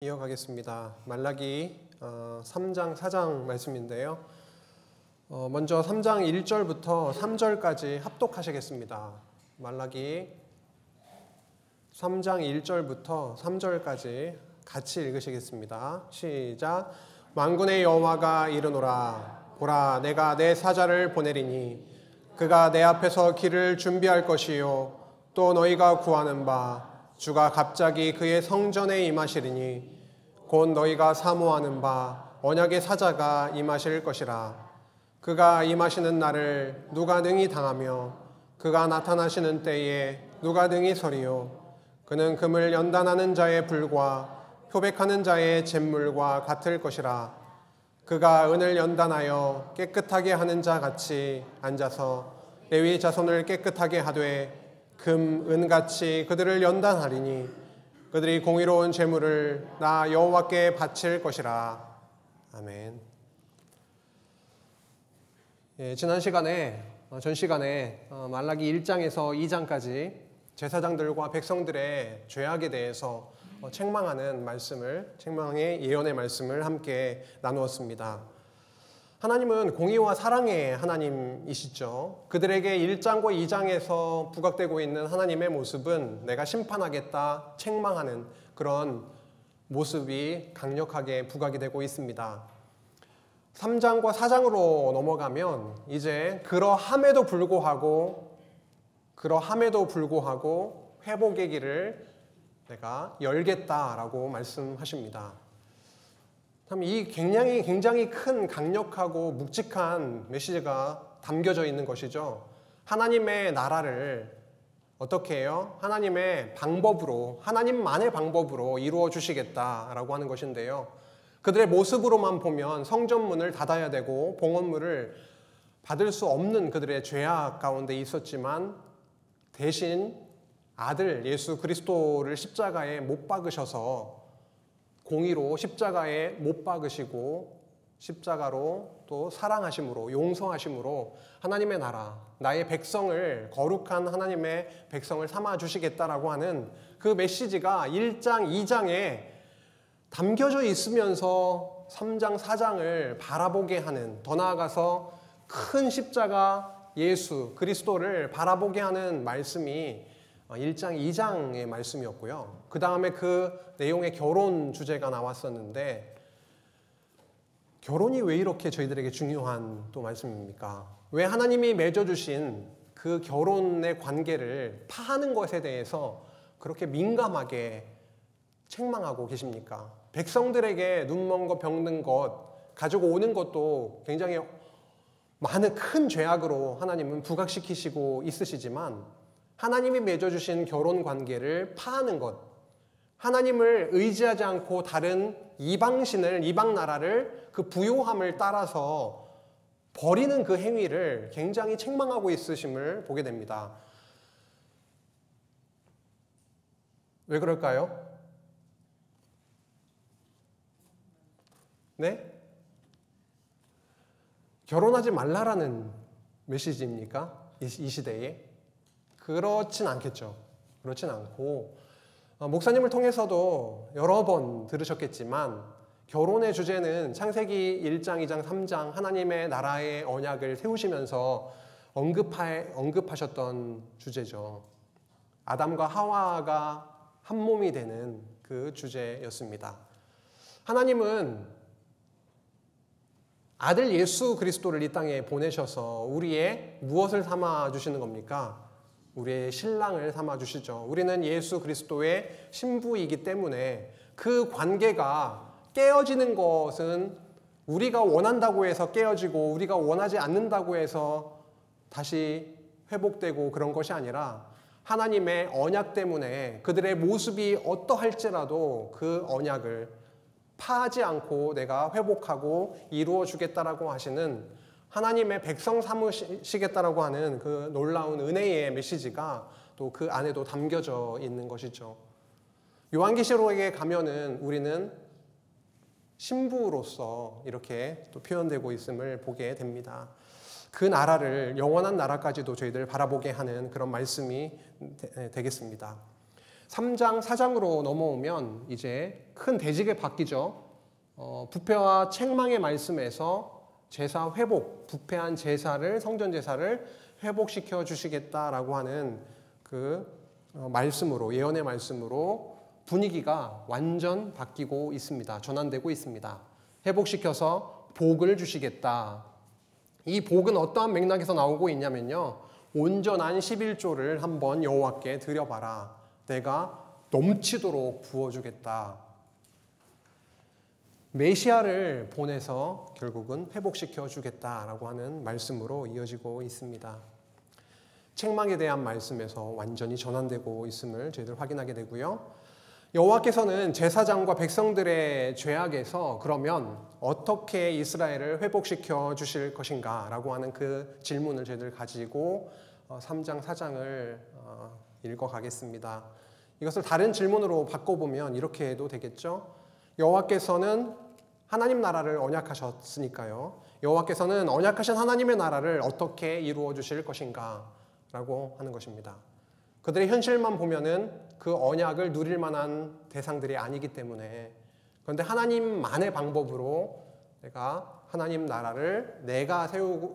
이어가겠습니다. 말라기 3장 4장 말씀인데요. 먼저 3장 1절부터 3절까지 합독하시겠습니다. 말라기 3장 1절부터 3절까지 같이 읽으시겠습니다. 시작. 만군의 여호와가 이르노라. 보라, 내가 내 사자를 보내리니 그가 내 앞에서 길을 준비할 것이요 또 너희가 구하는 바 주가 갑자기 그의 성전에 임하시리니 곧 너희가 사모하는 바 언약의 사자가 임하실 것이라. 그가 임하시는 날을 누가 능히 당하며 그가 나타나시는 때에 누가 능히 서리요. 그는 금을 연단하는 자의 불과 표백하는 자의 잿물과 같을 것이라. 그가 은을 연단하여 깨끗하게 하는 자 같이 앉아서 레위 자손을 깨끗하게 하되 금, 은같이 그들을 연단하리니 그들이 공의로운 제물을 나 여호와께 바칠 것이라. 아멘. 지난 시간에 전 시간에 말라기 1장에서 2장까지 제사장들과 백성들의 죄악에 대해서 책망의 예언의 말씀을 함께 나누었습니다. 하나님은 공의와 사랑의 하나님이시죠. 그들에게 1장과 2장에서 부각되고 있는 하나님의 모습은 내가 심판하겠다, 책망하는 그런 모습이 강력하게 부각이 되고 있습니다. 3장과 4장으로 넘어가면 이제 그러함에도 불구하고 회복의 길을 내가 열겠다라고 말씀하십니다. 참 이 굉장히 큰 강력하고 묵직한 메시지가 담겨져 있는 것이죠. 하나님의 나라를 어떻게 해요? 하나님의 방법으로, 하나님만의 방법으로 이루어 주시겠다라고 하는 것인데요. 그들의 모습으로만 보면 성전문을 닫아야 되고 봉헌물을 받을 수 없는 그들의 죄악 가운데 있었지만 대신 아들 예수 그리스도를 십자가에 못 박으셔서 공의로 십자가에 못 박으시고 십자가로 또 사랑하심으로 용서하심으로 하나님의 나라, 나의 백성을 거룩한 하나님의 백성을 삼아 주시겠다라고 하는 그 메시지가 1장, 2장에 담겨져 있으면서 3장, 4장을 바라보게 하는, 더 나아가서 큰 십자가 예수 그리스도를 바라보게 하는 말씀이 1장, 2장의 말씀이었고요. 그 다음에 그 내용의 결혼 주제가 나왔었는데 결혼이 왜 이렇게 저희들에게 중요한 또 말씀입니까? 왜 하나님이 맺어주신 그 결혼의 관계를 파하는 것에 대해서 그렇게 민감하게 책망하고 계십니까? 백성들에게 눈먼 것, 병든 것 가지고 오는 것도 굉장히 많은 큰 죄악으로 하나님은 부각시키시고 있으시지만 하나님이 맺어주신 결혼 관계를 파하는 것, 하나님을 의지하지 않고 다른 이방 나라를 그 부요함을 따라서 버리는 그 행위를 굉장히 책망하고 있으심을 보게 됩니다. 왜 그럴까요? 네? 결혼하지 말라라는 메시지입니까? 이 시대에? 그렇진 않겠죠. 그렇진 않고 목사님을 통해서도 여러 번 들으셨겠지만 결혼의 주제는 창세기 1장, 2장, 3장 하나님의 나라의 언약을 세우시면서 언급하셨던 주제죠. 아담과 하와가 한 몸이 되는 그 주제였습니다. 하나님은 아들 예수 그리스도를 이 땅에 보내셔서 우리의 무엇을 삼아 주시는 겁니까? 우리의 신랑을 삼아 주시죠. 우리는 예수 그리스도의 신부이기 때문에 그 관계가 깨어지는 것은 우리가 원한다고 해서 깨어지고 우리가 원하지 않는다고 해서 다시 회복되고 그런 것이 아니라 하나님의 언약 때문에 그들의 모습이 어떠할지라도 그 언약을 파하지 않고 내가 회복하고 이루어 주겠다라고 하시는 하나님의 백성 삼으시겠다라고 하는 그 놀라운 은혜의 메시지가 또 그 안에도 담겨져 있는 것이죠. 요한계시록에 가면은 우리는 신부로서 이렇게 또 표현되고 있음을 보게 됩니다. 그 나라를 영원한 나라까지도 저희들 바라보게 하는 그런 말씀이 되겠습니다. 3장, 4장으로 넘어오면 이제 큰 대직에 바뀌죠. 부패와 책망의 말씀에서 제사 회복, 부패한 제사를, 성전 제사를 회복시켜 주시겠다라고 하는 그 말씀으로, 예언의 말씀으로 분위기가 완전 바뀌고 있습니다. 전환되고 있습니다. 회복시켜서 복을 주시겠다. 이 복은 어떠한 맥락에서 나오고 있냐면요. 온전한 11조를 한번 여호와께 드려봐라. 내가 넘치도록 부어주겠다. 메시아를 보내서 결국은 회복시켜 주겠다라고 하는 말씀으로 이어지고 있습니다. 책망에 대한 말씀에서 완전히 전환되고 있음을 저희들 확인하게 되고요. 여호와께서는 제사장과 백성들의 죄악에서 그러면 어떻게 이스라엘을 회복시켜 주실 것인가 라고 하는 그 질문을 저희들 가지고 3장, 4장을 읽어가겠습니다. 이것을 다른 질문으로 바꿔보면 이렇게 해도 되겠죠. 여호와께서는 하나님 나라를 언약하셨으니까요. 여호와께서는 언약하신 하나님의 나라를 어떻게 이루어 주실 것인가 라고 하는 것입니다. 그들의 현실만 보면은 그 언약을 누릴 만한 대상들이 아니기 때문에, 그런데 하나님만의 방법으로 내가 하나님 나라를 내가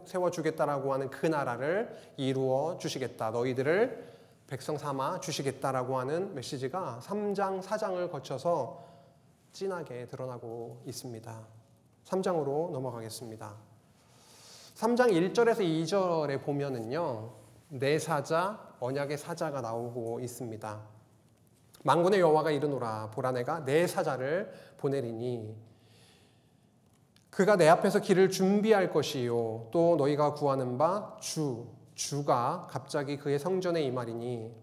세워주겠다라고 하는 그 나라를 이루어 주시겠다. 너희들을 백성 삼아 주시겠다라고 하는 메시지가 3장, 4장을 거쳐서 진하게 드러나고 있습니다. 3장으로 넘어가겠습니다. 3장 1절에서 2절에 보면은요, 내 사자, 언약의 사자가 나오고 있습니다. 만군의 여호와가 이르노라. 보라, 내가 내 사자를 보내리니 그가 내 앞에서 길을 준비할 것이요 또 너희가 구하는 바 주가 갑자기 그의 성전에 임하리니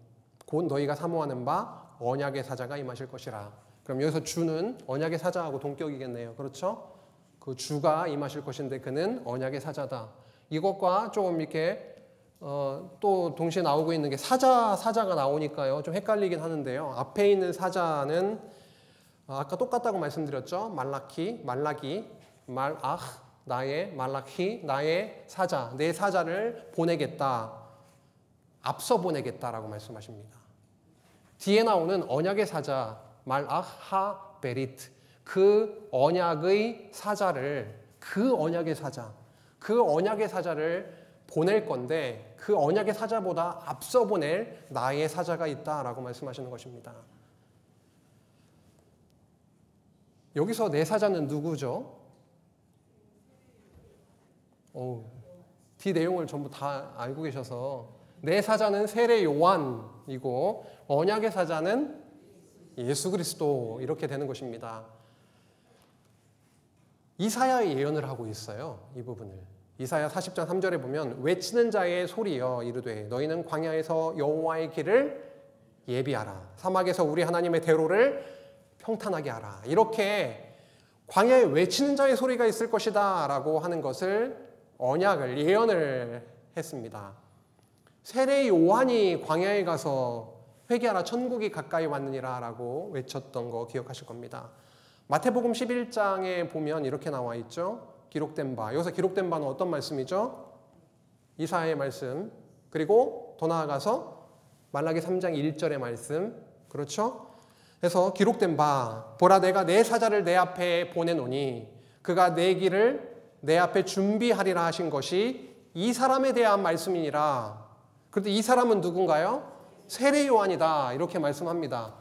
곧 너희가 사모하는 바 언약의 사자가 임하실 것이라. 그럼 여기서 주는 언약의 사자하고 동격이겠네요. 그렇죠? 그 주가 임하실 것인데 그는 언약의 사자다. 이것과 조금 이렇게 또 동시에 나오고 있는 게 사자가 나오니까요. 좀 헷갈리긴 하는데요. 앞에 있는 사자는 아까 똑같다고 말씀드렸죠. 말라기, 나의 말라키, 나의 사자, 내 사자를 보내겠다. 앞서 보내겠다라고 말씀하십니다. 뒤에 나오는 언약의 사자, 말악 베리트, 그 언약의 사자를, 그 언약의 사자를 보낼 건데 그 언약의 사자보다 앞서 보낼 나의 사자가 있다라고 말씀하시는 것입니다. 여기서 내 사자는 누구죠? 뒤 내용을 전부 다 알고 계셔서 내 사자는 세례 요한이고 언약의 사자는 예수 그리스도, 이렇게 되는 것입니다. 이사야의 예언을 하고 있어요. 이 부분을. 이사야 40장 3절에 보면 외치는 자의 소리여 이르되 너희는 광야에서 여호와의 길을 예비하라. 사막에서 우리 하나님의 대로를 평탄하게 하라. 이렇게 광야에 외치는 자의 소리가 있을 것이다 라고 하는 것을 언약을, 예언을 했습니다. 세례 요한이 광야에 가서 회개하라 천국이 가까이 왔느니라 라고 외쳤던 거 기억하실 겁니다. 마태복음 11장에 보면 이렇게 나와 있죠. 기록된 바. 여기서 기록된 바는 어떤 말씀이죠? 이사야의 말씀. 그리고 더 나아가서 말라기 3장 1절의 말씀. 그렇죠? 그래서 기록된 바. 보라, 내가 내 사자를 내 앞에 보내노니 그가 내 길을 내 앞에 준비하리라 하신 것이 이 사람에 대한 말씀이니라. 그런데 이 사람은 누군가요? 세례 요한이다. 이렇게 말씀합니다.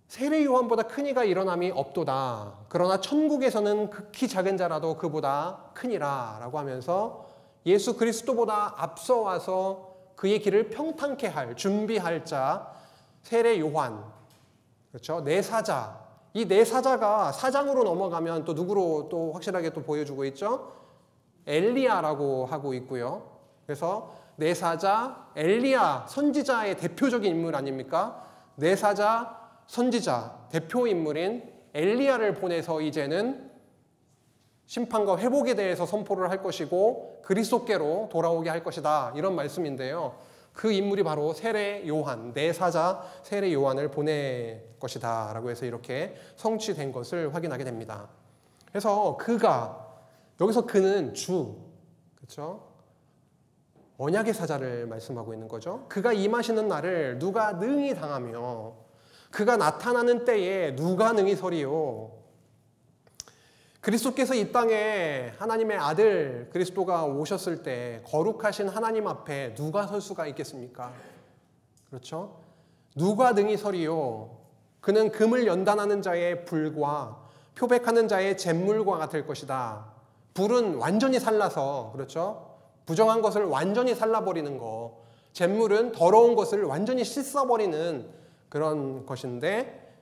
세례 요한보다 큰 이가 일어남이 없도다. 그러나 천국에서는 극히 작은 자라도 그보다 크니라 라고 하면서 예수 그리스도보다 앞서 와서 그의 길을 평탄케 할, 준비할 자, 세례 요한. 그렇죠? 내 사자. 이 내 사자가 4장으로 넘어가면 또 누구로 또 확실하게 또 보여주고 있죠? 엘리야라고 하고 있고요. 그래서 내 사자, 엘리야, 선지자의 대표적인 인물 아닙니까? 내 사자, 선지자, 대표 인물인 엘리야를 보내서 이제는 심판과 회복에 대해서 선포를 할 것이고 그리스도께로 돌아오게 할 것이다. 이런 말씀인데요. 그 인물이 바로 세례 요한, 내 사자 세례 요한을 보낼 것이다 라고 해서 이렇게 성취된 것을 확인하게 됩니다. 그래서 그가, 여기서 그는 주, 그렇죠? 언약의 사자를 말씀하고 있는 거죠. 그가 임하시는 날을 누가 능히 당하며 그가 나타나는 때에 누가 능히 서리요. 그리스도께서 이 땅에 하나님의 아들 그리스도가 오셨을 때 거룩하신 하나님 앞에 누가 설 수가 있겠습니까? 그렇죠? 누가 능히 서리요. 그는 금을 연단하는 자의 불과 표백하는 자의 잿물과 같을 것이다. 불은 완전히 살라서, 그렇죠? 부정한 것을 완전히 살라버리는 거. 잿물은 더러운 것을 완전히 씻어버리는 그런 것인데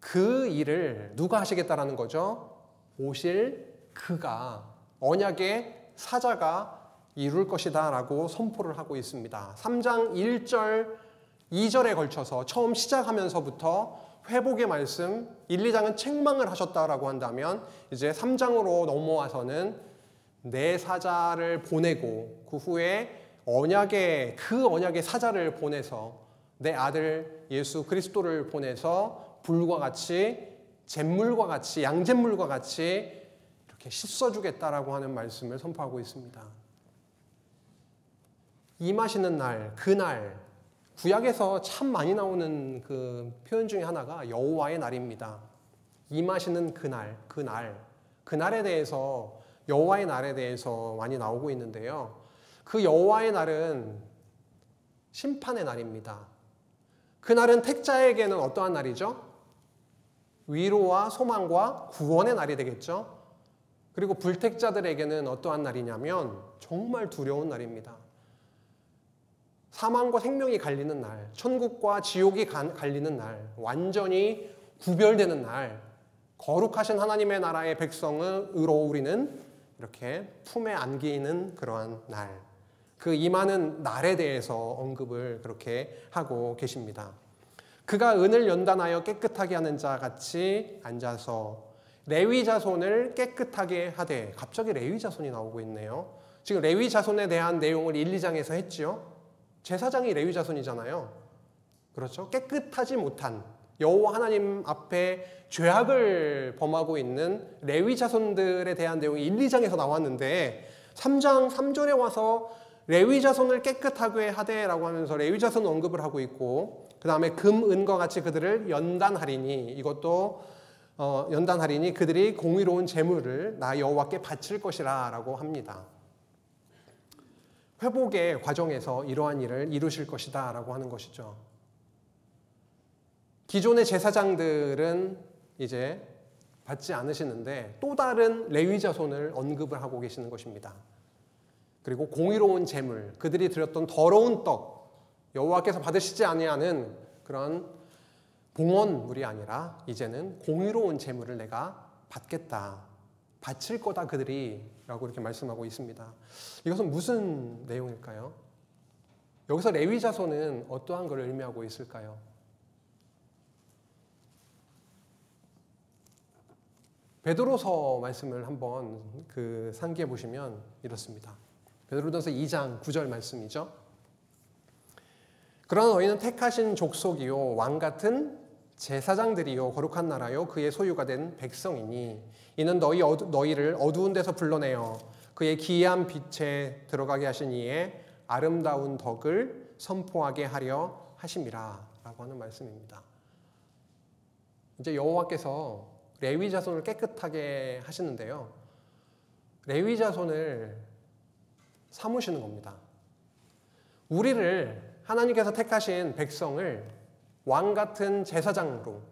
그 일을 누가 하시겠다라는 거죠? 오실 그가, 언약의 사자가 이룰 것이다 라고 선포를 하고 있습니다. 3장 1절 2절에 걸쳐서 처음 시작하면서부터 회복의 말씀, 1, 2장은 책망을 하셨다라고 한다면 이제 3장으로 넘어와서는 내 사자를 보내고 그 후에 그 언약의 사자를 보내서 내 아들 예수 그리스도를 보내서 불과 같이 잿물과 같이 양잿물과 같이 이렇게 씻어주겠다라고 하는 말씀을 선포하고 있습니다. 임하시는 날, 그날, 구약에서 참 많이 나오는 그 표현 중에 하나가 여호와의 날입니다. 임하시는 그날에 대해서 여호와의 날에 대해서 많이 나오고 있는데요. 그 여호와의 날은 심판의 날입니다. 그날은 택자에게는 어떠한 날이죠? 위로와 소망과 구원의 날이 되겠죠. 그리고 불택자들에게는 어떠한 날이냐면 정말 두려운 날입니다. 사망과 생명이 갈리는 날, 천국과 지옥이 갈리는 날, 완전히 구별되는 날, 거룩하신 하나님의 나라의 백성으로 우리는 이렇게 품에 안기는 그러한 날, 그 임하는 날에 대해서 언급을 그렇게 하고 계십니다. 그가 은을 연단하여 깨끗하게 하는 자 같이 앉아서 레위 자손을 깨끗하게 하되, 갑자기 레위 자손이 나오고 있네요. 지금 레위 자손에 대한 내용을 1, 2장에서 했죠. 제사장이 레위 자손이잖아요. 그렇죠? 깨끗하지 못한 여호와 하나님 앞에 죄악을 범하고 있는 레위 자손들에 대한 내용이 1, 2장에서 나왔는데 3장 3절에 와서 레위 자손을 깨끗하게 하되라고 하면서 레위 자손 언급을 하고 있고, 그 다음에 금, 은과 같이 그들을 연단하리니, 이것도 연단하리니 그들이 공의로운 제물을 나 여호와께 바칠 것이라 라고 합니다. 회복의 과정에서 이러한 일을 이루실 것이다 라고 하는 것이죠. 기존의 제사장들은 이제 받지 않으시는데 또 다른 레위 자손을 언급을 하고 계시는 것입니다. 그리고 공의로운 제물, 그들이 드렸던 더러운 떡, 여호와께서 받으시지 아니하는 그런 봉헌물이 아니라 이제는 공의로운 제물을 내가 받겠다, 바칠 거다 그들이 라고 이렇게 말씀하고 있습니다. 이것은 무슨 내용일까요? 여기서 레위 자손은 어떠한 걸 의미하고 있을까요? 베드로서 말씀을 한번 상기해 보시면 이렇습니다. 베드로전서 2장 9절 말씀이죠. 그러나 너희는 택하신 족속이요 왕 같은 제사장들이요 거룩한 나라요 그의 소유가 된 백성이니 이는 너희를 어두운 데서 불러내어 그의 기이한 빛에 들어가게 하신 이의 아름다운 덕을 선포하게 하려 하심이라 라고 하는 말씀입니다. 이제 여호와께서 레위 자손을 깨끗하게 하시는데요, 레위 자손을 삼으시는 겁니다. 우리를 하나님께서 택하신 백성을 왕 같은 제사장으로,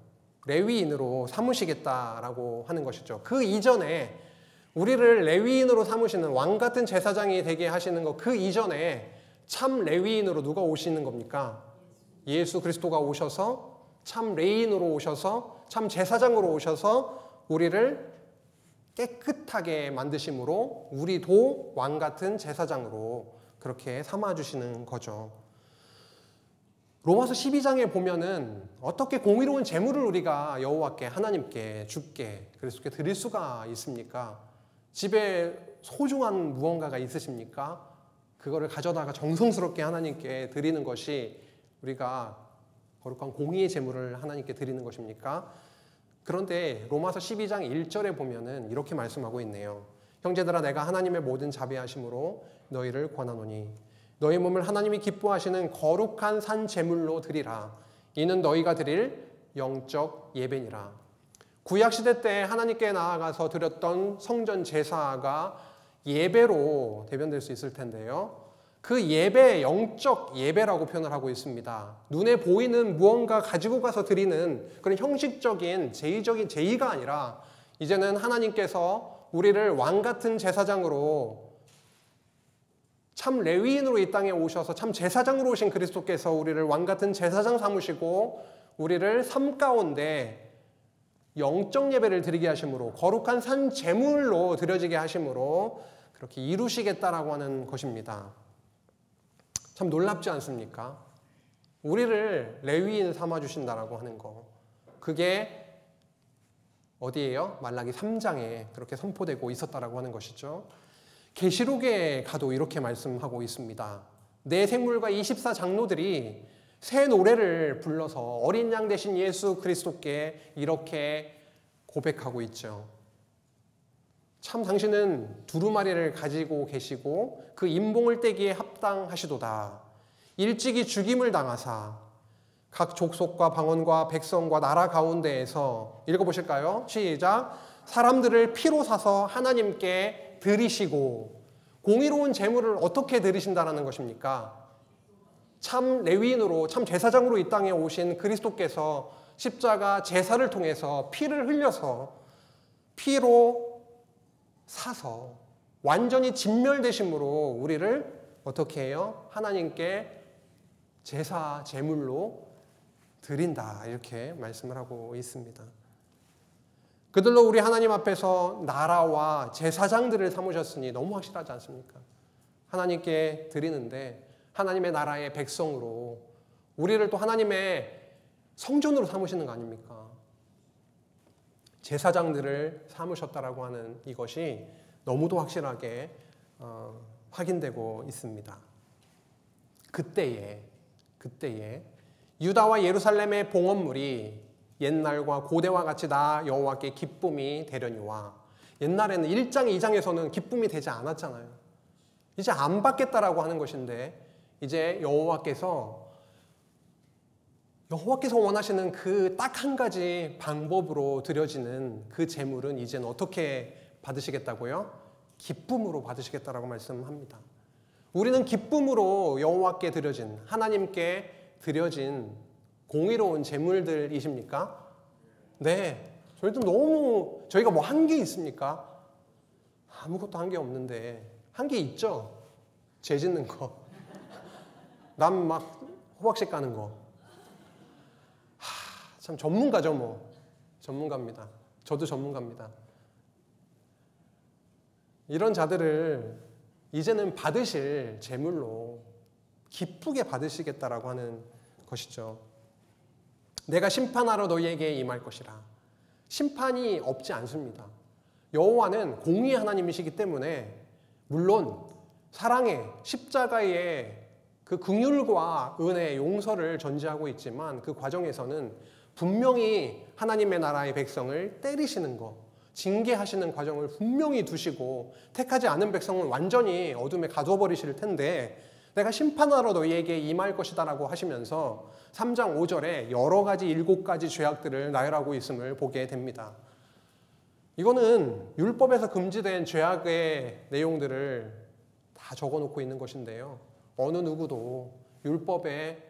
레위인으로 삼으시겠다라고 하는 것이죠. 그 이전에 우리를 레위인으로 삼으시는, 왕 같은 제사장이 되게 하시는 것, 그 이전에 참 레위인으로 누가 오시는 겁니까? 예수 그리스도가 오셔서 참 레위인으로 오셔서 참 제사장으로 오셔서 우리를 깨끗하게 만드심으로 우리도 왕 같은 제사장으로 그렇게 삼아주시는 거죠. 로마서 12장에 보면은 어떻게 공의로운 제물을 우리가 여호와께, 하나님께, 주께, 그리스도께 드릴 수가 있습니까? 집에 소중한 무언가가 있으십니까? 그거를 가져다가 정성스럽게 하나님께 드리는 것이 우리가 거룩한 공의의 제물을 하나님께 드리는 것입니까? 그런데 로마서 12장 1절에 보면은 이렇게 말씀하고 있네요. 형제들아, 내가 하나님의 모든 자비하심으로 너희를 권하노니 너희 몸을 하나님이 기뻐하시는 거룩한 산 제물로 드리라. 이는 너희가 드릴 영적 예배니라. 구약시대 때 하나님께 나아가서 드렸던 성전 제사가 예배로 대변될 수 있을 텐데요. 그 예배, 영적 예배라고 표현을 하고 있습니다. 눈에 보이는 무언가 가지고 가서 드리는 그런 형식적인 제의가 아니라 이제는 하나님께서 우리를 왕 같은 제사장으로, 참 레위인으로 이 땅에 오셔서 참 제사장으로 오신 그리스도께서 우리를 왕 같은 제사장 삼으시고 우리를 삶 가운데 영적 예배를 드리게 하심으로, 거룩한 산 제물로 드려지게 하심으로 그렇게 이루시겠다라고 하는 것입니다. 참 놀랍지 않습니까? 우리를 레위인 삼아주신다라고 하는 거. 그게 어디예요? 말라기 3장에 그렇게 선포되고 있었다라고 하는 것이죠. 계시록에 가도 이렇게 말씀하고 있습니다. 내 생물과 24장로들이 새 노래를 불러서 어린 양 되신 예수 그리스도께 이렇게 고백하고 있죠. 참 당신은 두루마리를 가지고 계시고 그 인봉을 떼기에 합당하시도다. 일찍이 죽임을 당하사 각 족속과 방언과 백성과 나라 가운데에서, 읽어보실까요? 시작. 사람들을 피로 사서 하나님께 드리시고. 공의로운 제물을 어떻게 드리신다라는 것입니까? 참 레위인으로, 참 제사장으로 이 땅에 오신 그리스도께서 십자가 제사를 통해서 피를 흘려서 피로 사서 완전히 진멸되심으로 우리를 어떻게 해요? 하나님께 제사 제물로 드린다, 이렇게 말씀을 하고 있습니다. 그들로 우리 하나님 앞에서 나라와 제사장들을 삼으셨으니 너무 확실하지 않습니까? 하나님께 드리는데 하나님의 나라의 백성으로, 우리를 또 하나님의 성전으로 삼으시는 거 아닙니까? 제사장들을 삼으셨다라고 하는 이것이 너무도 확실하게 확인되고 있습니다. 그때에 유다와 예루살렘의 봉헌물이 옛날과 고대와 같이 나 여호와께 기쁨이 되려니와. 옛날에는 1장 2장에서는 기쁨이 되지 않았잖아요. 이제 안 받겠다라고 하는 것인데, 이제 여호와께서 원하시는 그 딱 한 가지 방법으로 드려지는 그 제물은 이제는 어떻게 받으시겠다고요? 기쁨으로 받으시겠다라고 말씀합니다. 우리는 기쁨으로 여호와께 드려진, 하나님께 드려진 공의로운 제물들이십니까? 네. 저희가 뭐 한 게 있습니까? 아무것도 한 게 없는데. 한 게 있죠? 죄 짓는 거. 남 막 호박씨 까는 거. 참 전문가죠, 뭐. 전문가입니다. 저도 전문가입니다. 이런 자들을 이제는 받으실 제물로 기쁘게 받으시겠다라고 하는 것이죠. 내가 심판하러 너희에게 임할 것이라. 심판이 없지 않습니다. 여호와는 공의의 하나님이시기 때문에 물론 사랑의 십자가의 그 긍휼과 은혜, 용서를 전제하고 있지만 그 과정에서는 분명히 하나님의 나라의 백성을 때리시는 것, 징계하시는 과정을 분명히 두시고 택하지 않은 백성은 완전히 어둠에 가둬버리실 텐데, 내가 심판하러 너희에게 임할 것이다 라고 하시면서 3장 5절에 여러 가지 7가지 죄악들을 나열하고 있음을 보게 됩니다. 이거는 율법에서 금지된 죄악의 내용들을 다 적어놓고 있는 것인데요. 어느 누구도 율법을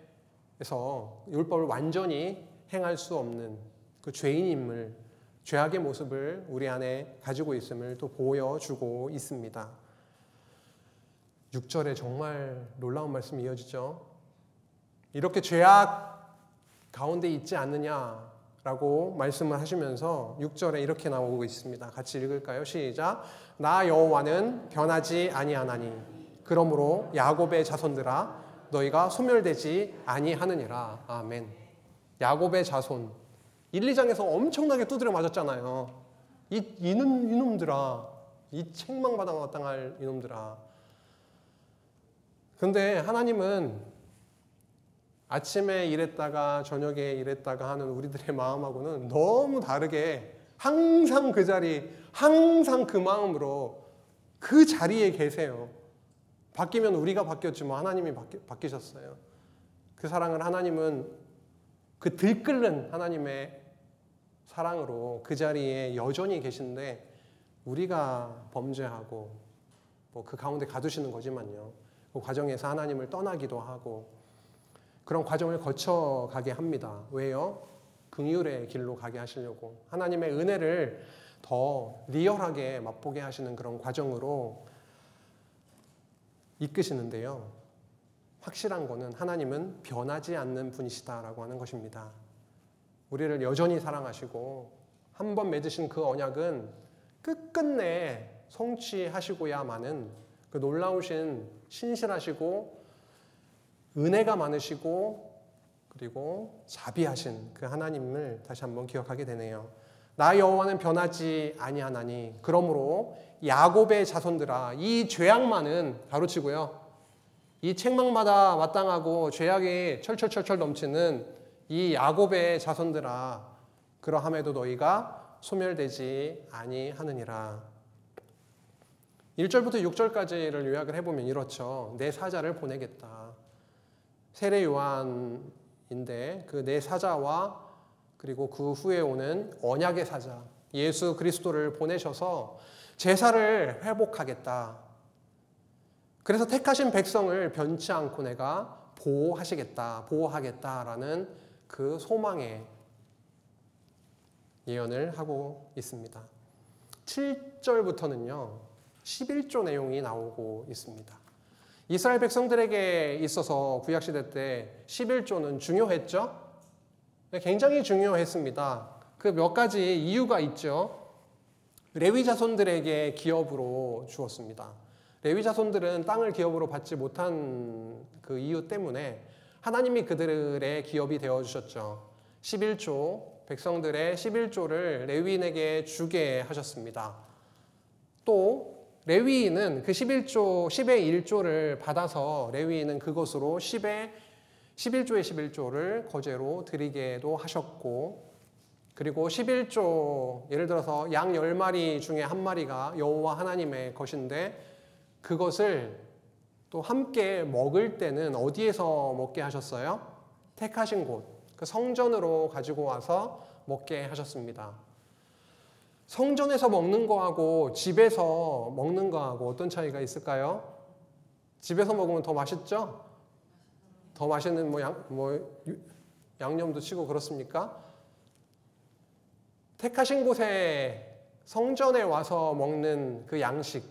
완전히 행할 수 없는 그 죄인임을, 죄악의 모습을 우리 안에 가지고 있음을 또 보여주고 있습니다. 6절에 정말 놀라운 말씀이 이어지죠. 이렇게 죄악 가운데 있지 않느냐라고 말씀을 하시면서 6절에 이렇게 나오고 있습니다. 같이 읽을까요? 시작. 나 여호와는 변하지 아니하나니 그러므로 야곱의 자손들아 너희가 소멸되지 아니하느니라. 아멘. 야곱의 자손. 1, 2장에서 엄청나게 두드려 맞았잖아요. 이놈들아, 이 책망받아 마땅할 이놈들아. 근데 하나님은 아침에 이랬다가 저녁에 이랬다가 하는 우리들의 마음하고는 너무 다르게 항상 그 자리, 항상 그 마음으로 그 자리에 계세요. 바뀌면 우리가 바뀌었지 뭐 하나님이 바뀌셨어요. 그 사랑을 하나님은 그 들끓는 하나님의 사랑으로 그 자리에 여전히 계신데 우리가 범죄하고 뭐 그 가운데 가두시는 거지만요. 그 과정에서 하나님을 떠나기도 하고 그런 과정을 거쳐가게 합니다. 왜요? 긍휼의 길로 가게 하시려고 하나님의 은혜를 더 리얼하게 맛보게 하시는 그런 과정으로 이끄시는데요. 확실한 거는 하나님은 변하지 않는 분이시다라고 하는 것입니다. 우리를 여전히 사랑하시고 한 번 맺으신 그 언약은 끝끝내 성취하시고야만은 그 놀라우신 신실하시고 은혜가 많으시고 그리고 자비하신 그 하나님을 다시 한번 기억하게 되네요. 나 여호와는 변하지 아니하나니 그러므로 야곱의 자손들아 이 죄악만은 가로치고요. 이 책망마다 마땅하고 죄악이 철철철철 넘치는 이 야곱의 자손들아 그러함에도 너희가 소멸되지 아니하느니라. 1절부터 6절까지를 요약을 해보면 이렇죠. 내 사자를 보내겠다. 세례 요한인데 그 내 사자와 그리고 그 후에 오는 언약의 사자 예수 그리스도를 보내셔서 제사를 회복하겠다. 그래서 택하신 백성을 변치 않고 내가 보호하겠다라는 그 소망의 예언을 하고 있습니다. 7절부터는요 11조 내용이 나오고 있습니다. 이스라엘 백성들에게 있어서 구약시대 때 11조는 중요했죠? 굉장히 중요했습니다. 그 몇 가지 이유가 있죠. 레위 자손들에게 기업으로 주었습니다. 레위 자손들은 땅을 기업으로 받지 못한 그 이유 때문에 하나님이 그들의 기업이 되어주셨죠. 11조, 백성들의 11조를 레위인에게 주게 하셨습니다. 또 레위인은 그 11조, 10의 1조를 받아서 레위인은 그것으로 11조의 11조를 거제로 드리게도 하셨고 그리고 11조, 예를 들어서 양 10마리 중에 한 마리가 여호와 하나님의 것인데 그것을 또 함께 먹을 때는 어디에서 먹게 하셨어요? 택하신 곳, 그 성전으로 가지고 와서 먹게 하셨습니다. 성전에서 먹는 거하고 집에서 먹는 거하고 어떤 차이가 있을까요? 집에서 먹으면 더 맛있죠? 더 맛있는 양념도 치고 그렇습니까? 택하신 곳에 성전에 와서 먹는 그 양식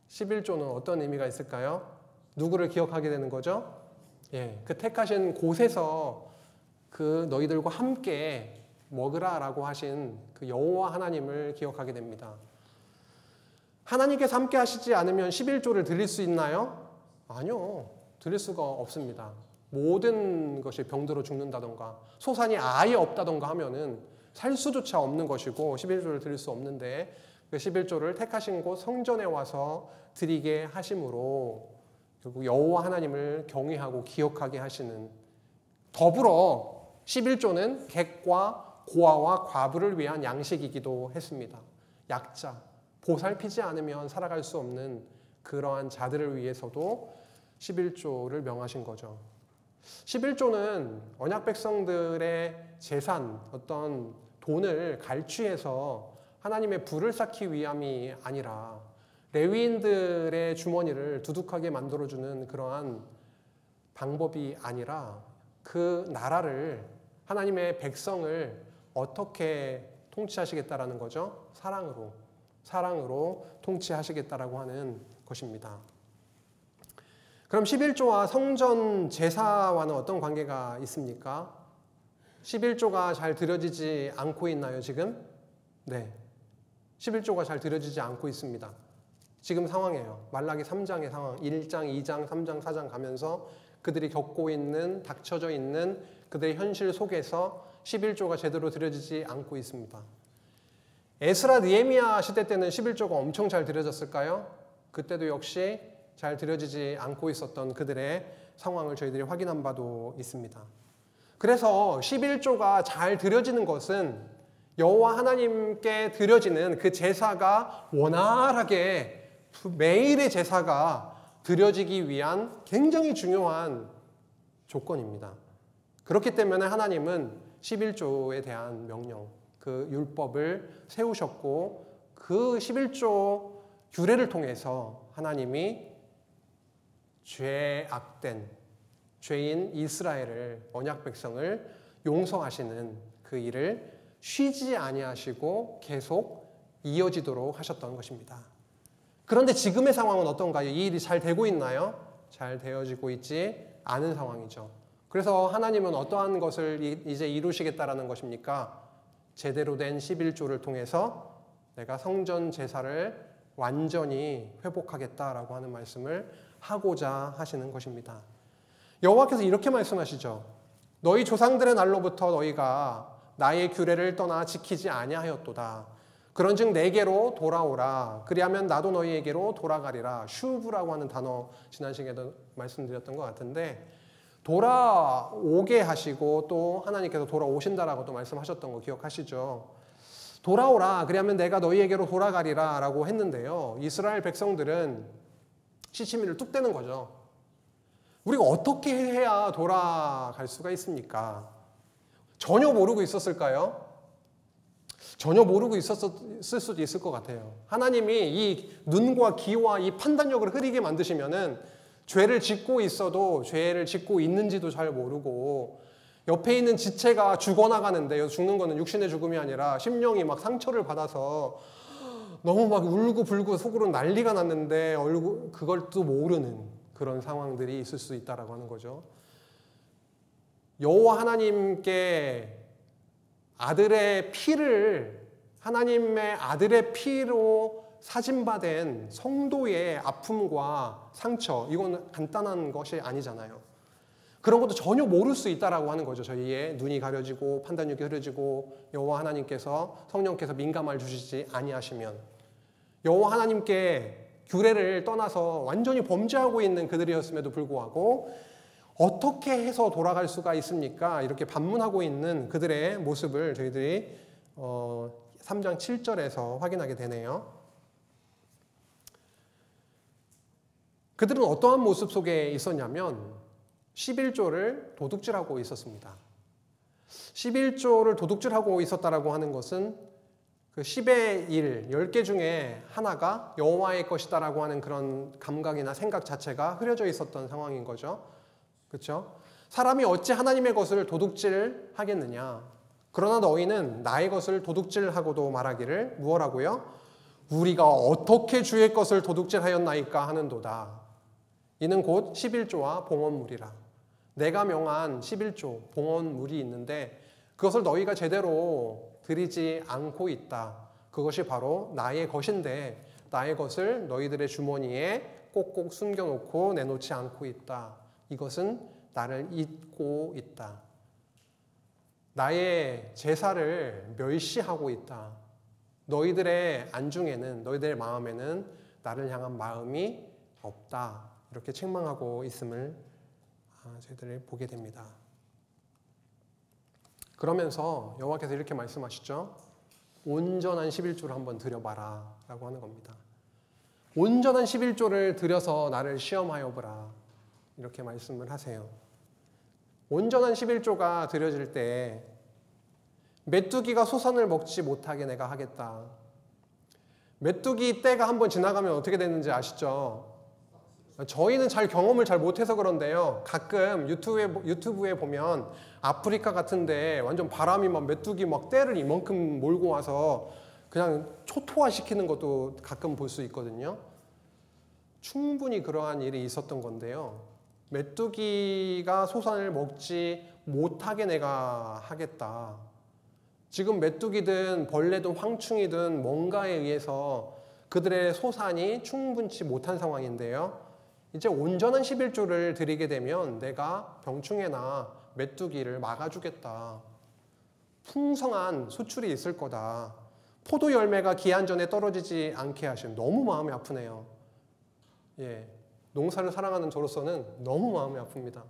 11조는 어떤 의미가 있을까요? 누구를 기억하게 되는 거죠? 예, 그 택하신 곳에서 그 너희들과 함께 먹으라라고 하신 그 여호와 하나님을 기억하게 됩니다. 하나님께서 함께 하시지 않으면 11조를 드릴 수 있나요? 아니요. 드릴 수가 없습니다. 모든 것이 병들어 죽는다던가 소산이 아예 없다던가 하면은 살 수조차 없는 것이고 11조를 드릴 수 없는데 그 11조를 택하신 곳 성전에 와서 드리게 하심으로 결국 여호와 하나님을 경외하고 기억하게 하시는 더불어 11조는 객과 고아와 과부를 위한 양식이기도 했습니다. 약자, 보살피지 않으면 살아갈 수 없는 그러한 자들을 위해서도 11조를 명하신 거죠. 11조는 언약 백성들의 재산, 어떤 돈을 갈취해서 하나님의 불을 쌓기 위함이 아니라 레위인들의 주머니를 두둑하게 만들어주는 그러한 방법이 아니라 그 나라를 하나님의 백성을 어떻게 통치하시겠다라는 거죠? 사랑으로 통치하시겠다라고 하는 것입니다. 그럼 11조와 성전 제사와는 어떤 관계가 있습니까? 11조가 잘 드려지지 않고 있나요, 지금? 네. 11조가 잘 드려지지 않고 있습니다. 지금 상황이에요. 말라기 3장의 상황, 1장, 2장, 3장, 4장 가면서 그들이 겪고 있는, 닥쳐져 있는 그들의 현실 속에서 11조가 제대로 드려지지 않고 있습니다. 에스라 느헤미야 시대 때는 11조가 엄청 잘 드려졌을까요? 그때도 역시 잘 드려지지 않고 있었던 그들의 상황을 저희들이 확인한 바도 있습니다. 그래서 11조가 잘 드려지는 것은 여호와 하나님께 드려지는 그 제사가 원활하게 매일의 제사가 드려지기 위한 굉장히 중요한 조건입니다. 그렇기 때문에 하나님은 11조에 대한 명령, 그 율법을 세우셨고 그 11조 규례를 통해서 하나님이 죄악된 죄인 이스라엘을, 언약 백성을 용서하시는 그 일을 쉬지 아니하시고 계속 이어지도록 하셨던 것입니다. 그런데 지금의 상황은 어떤가요? 이 일이 잘 되고 있나요? 잘 되어지고 있지 않은 상황이죠. 그래서 하나님은 어떠한 것을 이제 이루시겠다라는 것입니까? 제대로 된 11조를 통해서 내가 성전 제사를 완전히 회복하겠다라고 하는 말씀을 하고자 하시는 것입니다. 여호와께서 이렇게 말씀하시죠. 너희 조상들의 날로부터 너희가 나의 규례를 떠나 지키지 아니하였도다. 그런즉 내게로 돌아오라. 그리하면 나도 너희에게로 돌아가리라. 슈브라고 하는 단어 지난 시간에도 말씀드렸던 것 같은데 돌아오게 하시고 또 하나님께서 돌아오신다라고 또 말씀하셨던 거 기억하시죠? 돌아오라. 그리하면 내가 너희에게로 돌아가리라 라고 했는데요. 이스라엘 백성들은 시치미를 뚝 떼는 거죠. 우리가 어떻게 해야 돌아갈 수가 있습니까? 전혀 모르고 있었을까요? 전혀 모르고 있었을 수도 있을 것 같아요. 하나님이 이 눈과 귀와 이 판단력을 흐리게 만드시면은 죄를 짓고 있어도 죄를 짓고 있는지도 잘 모르고 옆에 있는 지체가 죽어나가는데 죽는 거는 육신의 죽음이 아니라 심령이 막 상처를 받아서 너무 막 울고 불고 속으로 난리가 났는데 그걸 또 모르는 그런 상황들이 있을 수 있다라고 하는 거죠. 여호와 하나님께 하나님의 아들의 피로 사진받은 성도의 아픔과 상처, 이건 간단한 것이 아니잖아요. 그런 것도 전혀 모를 수 있다라고 하는 거죠. 저희의 눈이 가려지고 판단력이 흐려지고 여호와 하나님께서 성령께서 민감할 주시지 아니하시면 여호와 하나님께 규례를 떠나서 완전히 범죄하고 있는 그들이었음에도 불구하고 어떻게 해서 돌아갈 수가 있습니까? 이렇게 반문하고 있는 그들의 모습을 저희들이 3장 7절에서 확인하게 되네요. 그들은 어떠한 모습 속에 있었냐면 11조를 도둑질하고 있었습니다. 11조를 도둑질하고 있었다라고 하는 것은 그 10의 1, 10개 중에 하나가 여호와의 것이다라고 하는 그런 감각이나 생각 자체가 흐려져 있었던 상황인 거죠. 그렇죠? 사람이 어찌 하나님의 것을 도둑질하겠느냐? 그러나 너희는 나의 것을 도둑질하고도 말하기를 무엇라고요? 우리가 어떻게 주의 것을 도둑질하였나이까 하는도다. 이는 곧 11조와 봉헌물이라. 내가 명한 11조 봉헌물이 있는데 그것을 너희가 제대로 드리지 않고 있다. 그것이 바로 나의 것인데 나의 것을 너희들의 주머니에 꼭꼭 숨겨놓고 내놓지 않고 있다. 이것은 나를 잊고 있다. 나의 제사를 멸시하고 있다. 너희들의 안중에는, 너희들의 마음에는 나를 향한 마음이 없다. 이렇게 책망하고 있음을 저희들이 보게 됩니다. 그러면서 여호와께서 이렇게 말씀하시죠. 온전한 11조를 한번 드려봐라 라고 하는 겁니다. 온전한 11조를 드려서 나를 시험하여 보라. 이렇게 말씀을 하세요. 온전한 11조가 드려질 때 메뚜기가 소선을 먹지 못하게 내가 하겠다. 메뚜기 때가 한번 지나가면 어떻게 되는지 아시죠? 저희는 경험을 잘 못해서 그런데요. 가끔 유튜브에 보면 아프리카 같은데 완전 바람이 막 메뚜기 막 떼를 이만큼 몰고 와서 그냥 초토화시키는 것도 가끔 볼 수 있거든요. 충분히 그러한 일이 있었던 건데요. 메뚜기가 소선을 먹지 못하게 내가 하겠다. 지금 메뚜기든 벌레든 황충이든 뭔가에 의해서 그들의 소산이 충분치 못한 상황인데요. 이제 온전한 11조를 드리게 되면 내가 병충해나 메뚜기를 막아주겠다. 풍성한 수출이 있을 거다. 포도 열매가 기한 전에 떨어지지 않게 하신. 너무 마음이 아프네요. 예, 농사를 사랑하는 저로서는 너무 마음이 아픕니다.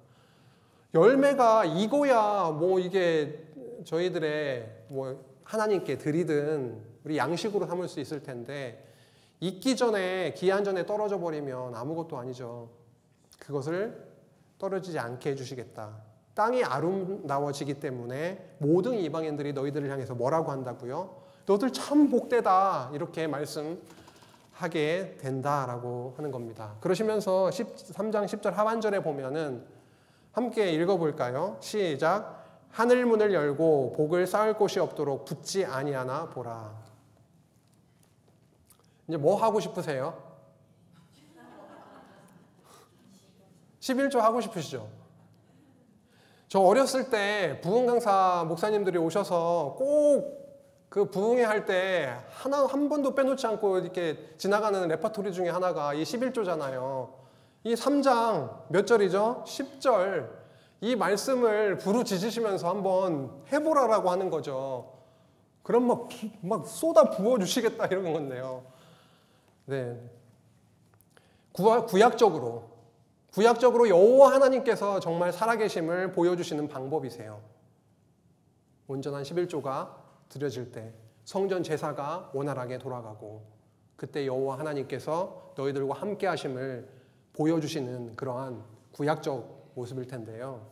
열매가 익어야 뭐 이게 저희들의 뭐 하나님께 드리든 우리 양식으로 삼을 수 있을 텐데 익기 전에 기한 전에 떨어져 버리면 아무것도 아니죠. 그것을 떨어지지 않게 해주시겠다. 땅이 아름다워지기 때문에 모든 이방인들이 너희들을 향해서 뭐라고 한다고요? 너희들 참 복되다 이렇게 말씀하게 된다라고 하는 겁니다. 그러시면서 13장 10절 하반절에 보면은 함께 읽어볼까요? 시작. 하늘 문을 열고 복을 쌓을 곳이 없도록 붙지 아니하나 보라. 이제 뭐 하고 싶으세요? 11조 하고 싶으시죠? 저 어렸을 때 부흥 강사 목사님들이 오셔서 꼭 그 부흥회 할 때 한 번도 빼놓지 않고 이렇게 지나가는 레퍼토리 중에 하나가 이 11조잖아요. 이 3장 몇 절이죠? 10절. 이 말씀을 부르짖으시면서 한번 해보라라고 하는 거죠. 그럼 막 쏟아 부어주시겠다 이런 건데요. 네. 구약적으로 여호와 하나님께서 정말 살아계심을 보여주시는 방법이세요. 온전한 11조가 드려질 때 성전 제사가 원활하게 돌아가고 그때 여호와 하나님께서 너희들과 함께 하심을 보여주시는 그러한 구약적 모습일 텐데요.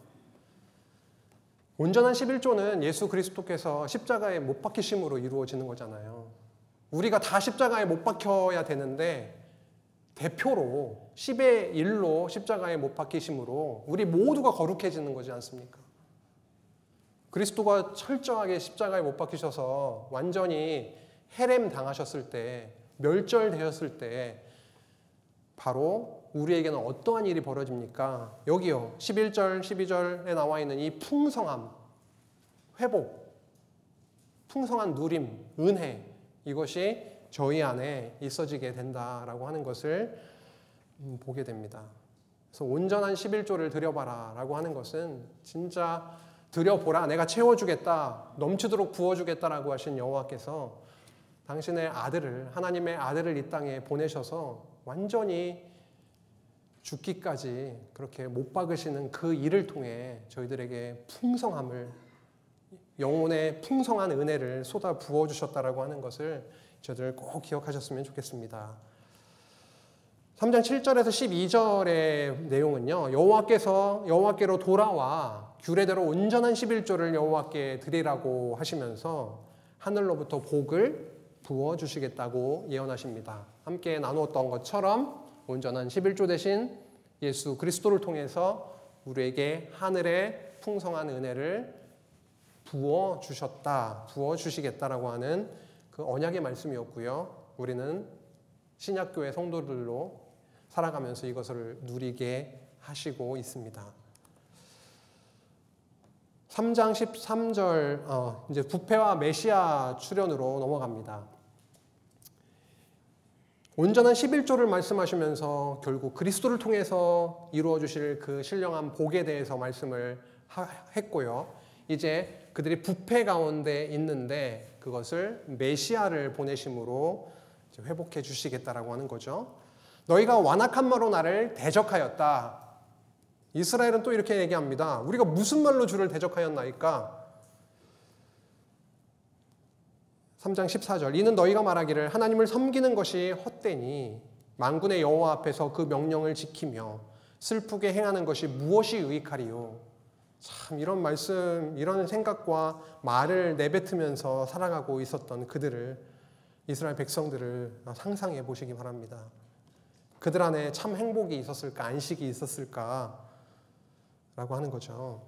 온전한 11조는 예수 그리스도께서 십자가에 못 박히심으로 이루어지는 거잖아요. 우리가 다 십자가에 못 박혀야 되는데 대표로 10의 1로 십자가에 못 박히심으로 우리 모두가 거룩해지는 거지 않습니까? 그리스도가 철저하게 십자가에 못 박히셔서 완전히 해렘 당하셨을 때, 멸절되었을 때 바로 우리에게는 어떠한 일이 벌어집니까? 여기요. 11절, 12절에 나와 있는 이 풍성함, 회복, 풍성한 누림, 은혜 이것이 저희 안에 있어지게 된다라고 하는 것을 보게 됩니다. 그래서 온전한 11조를 드려봐라 라고 하는 것은 진짜 드려보라 내가 채워주겠다 넘치도록 부어주겠다라고 하신 여호와께서 당신의 아들을 하나님의 아들을 이 땅에 보내셔서 완전히 죽기까지 그렇게 못 박으시는 그 일을 통해 저희들에게 풍성함을 영혼의 풍성한 은혜를 쏟아 부어주셨다라고 하는 것을 저희들 꼭 기억하셨으면 좋겠습니다. 3장 7절에서 12절의 내용은요. 여호와께로 돌아와 규례대로 온전한 11조를 여호와께 드리라고 하시면서 하늘로부터 복을 부어주시겠다고 예언하십니다. 함께 나누었던 것처럼 온전한 11조 대신 예수 그리스도를 통해서 우리에게 하늘의 풍성한 은혜를 부어주시겠다라고 하는 그 언약의 말씀이었고요. 우리는 신약교회 성도들로 살아가면서 이것을 누리게 하시고 있습니다. 3장 13절 이제 부패와 메시아 출현으로 넘어갑니다. 온전한 11조를 말씀하시면서 결국 그리스도를 통해서 이루어 주실 그 신령한 복에 대해서 말씀을 했고요. 이제 그들이 부패 가운데 있는데 그것을 메시아를 보내심으로 회복해 주시겠다라고 하는 거죠. 너희가 완악한 말로 나를 대적하였다. 이스라엘은 또 이렇게 얘기합니다. 우리가 무슨 말로 주를 대적하였나이까? 3장 14절 이는 너희가 말하기를 하나님을 섬기는 것이 헛되니 만군의 여호와 앞에서 그 명령을 지키며 슬프게 행하는 것이 무엇이 유익하리요. 참 이런 말씀, 이런 생각과 말을 내뱉으면서 살아가고 있었던 그들을 이스라엘 백성들을 상상해 보시기 바랍니다. 그들 안에 참 행복이 있었을까, 안식이 있었을까 라고 하는 거죠.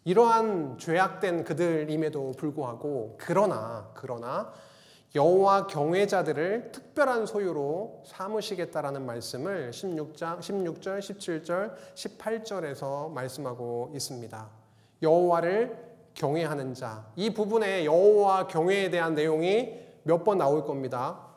이러한 죄악된 그들임에도 불구하고 그러나 여호와 경외자들을 특별한 소유로 삼으시겠다라는 말씀을 16절, 17절, 18절에서 말씀하고 있습니다. 여호와를 경외하는 자. 이 부분에 여호와 경외에 대한 내용이 몇 번 나올 겁니다.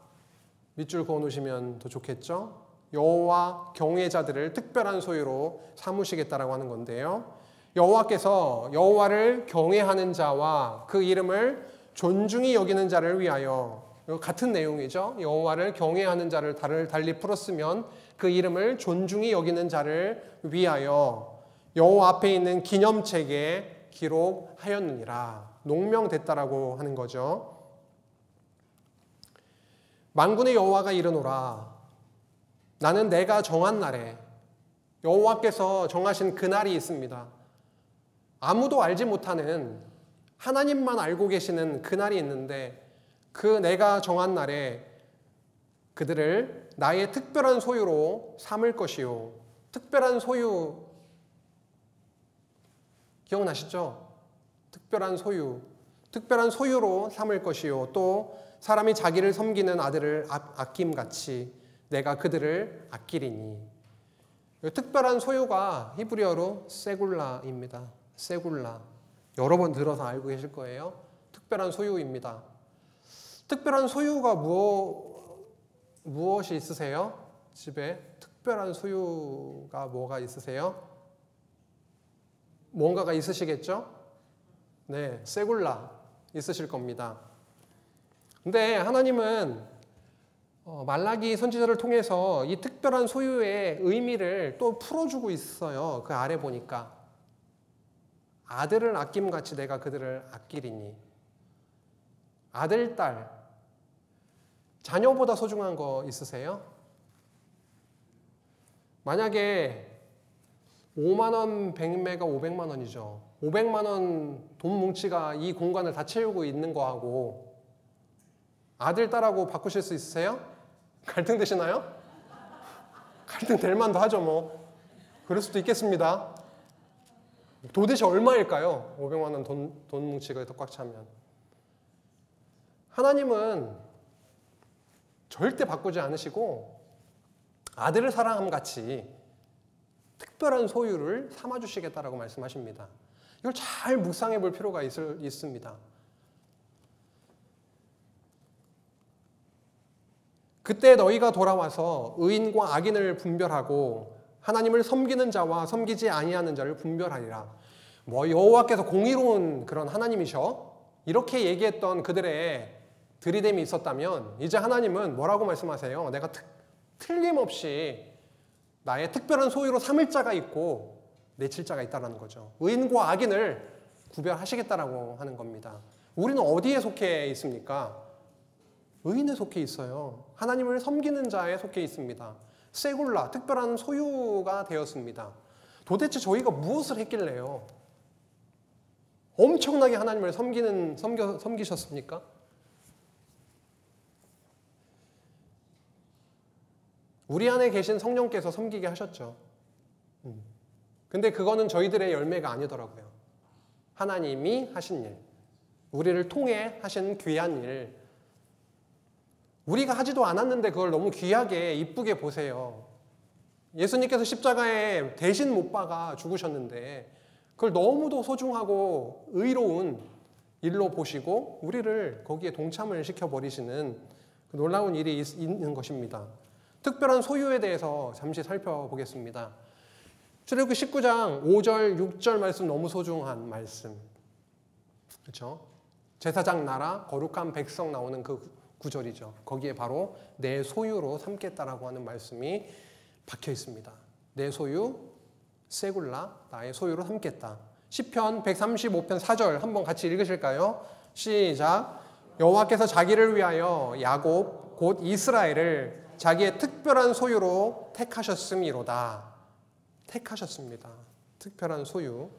밑줄 그어 놓으시면 더 좋겠죠? 여호와 경외자들을 특별한 소유로 삼으시겠다라고 하는 건데요. 여호와께서 여호와를 경외하는 자와 그 이름을 존중히 여기는 자를 위하여 같은 내용이죠. 여호와를 경외하는 자를 달리 풀었으면 그 이름을 존중히 여기는 자를 위하여 여호와 앞에 있는 기념책에 기록하였느니라. 농명됐다라고 하는 거죠. 만군의 여호와가 이르노라. 나는 내가 정한 날에, 여호와께서 정하신 그날이 있습니다. 아무도 알지 못하는, 하나님만 알고 계시는 그날이 있는데, 그 내가 정한 날에 그들을 나의 특별한 소유로 삼을 것이요. 특별한 소유 기억나시죠? 특별한 소유. 특별한 소유로 삼을 것이요. 또 사람이 자기를 섬기는 아들을 아낌같이 내가 그들을 아끼리니. 특별한 소유가 히브리어로 세굴라입니다. 세굴라. 여러 번 들어서 알고 계실 거예요. 특별한 소유입니다. 특별한 소유가 무엇이 있으세요? 집에 특별한 소유가 뭐가 있으세요? 뭔가가 있으시겠죠? 네, 세굴라 있으실 겁니다. 근데 하나님은 말라기 선지자를 통해서 이 특별한 소유의 의미를 또 풀어주고 있어요. 그 아래 보니까 아들을 아낌같이 내가 그들을 아끼리니. 아들, 딸, 자녀보다 소중한 거 있으세요? 만약에 5만 원 백매가 500만 원이죠. 500만 원 돈 뭉치가 이 공간을 다 채우고 있는 거하고 아들, 딸하고 바꾸실 수 있으세요? 갈등되시나요? 갈등될 만도 하죠 뭐. 그럴 수도 있겠습니다. 도대체 얼마일까요? 500만 원 돈 뭉치가 꽉 차면. 하나님은 절대 바꾸지 않으시고 아들을 사랑함 같이 특별한 소유를 삼아주시겠다라고 말씀하십니다. 이걸 잘 묵상해 볼 필요가 있습니다. 그때 너희가 돌아와서 의인과 악인을 분별하고 하나님을 섬기는 자와 섬기지 아니하는 자를 분별하리라. 뭐 여호와께서 공의로운 그런 하나님이셔? 이렇게 얘기했던 그들의 들이댐이 있었다면 이제 하나님은 뭐라고 말씀하세요? 내가 틀림없이 나의 특별한 소유로 삼을 자가 있고 내칠 자가 있다는 거죠. 의인과 악인을 구별하시겠다라고 하는 겁니다. 우리는 어디에 속해 있습니까? 의인에 속해 있어요. 하나님을 섬기는 자에 속해 있습니다. 세굴라, 특별한 소유가 되었습니다. 도대체 저희가 무엇을 했길래요? 엄청나게 하나님을 섬기셨습니까? 우리 안에 계신 성령께서 섬기게 하셨죠. 근데 그거는 저희들의 열매가 아니더라고요. 하나님이 하신 일, 우리를 통해 하신 귀한 일, 우리가 하지도 않았는데 그걸 너무 귀하게 이쁘게 보세요. 예수님께서 십자가에 대신 못 박아 죽으셨는데 그걸 너무도 소중하고 의로운 일로 보시고 우리를 거기에 동참을 시켜버리시는 그 놀라운 일이 있는 것입니다. 특별한 소유에 대해서 잠시 살펴보겠습니다. 출애굽기 19장 5절, 6절 말씀 너무 소중한 말씀. 그렇죠? 제사장 나라, 거룩한 백성 나오는 그 구절이죠. 거기에 바로 내 소유로 삼겠다라고 하는 말씀이 박혀 있습니다. 내 소유, 세굴라, 나의 소유로 삼겠다. 시편 135편 4절 한번 같이 읽으실까요? 시작. 여호와께서 자기를 위하여 야곱 곧 이스라엘을 자기의 특별한 소유로 택하셨음이로다. 택하셨습니다. 특별한 소유.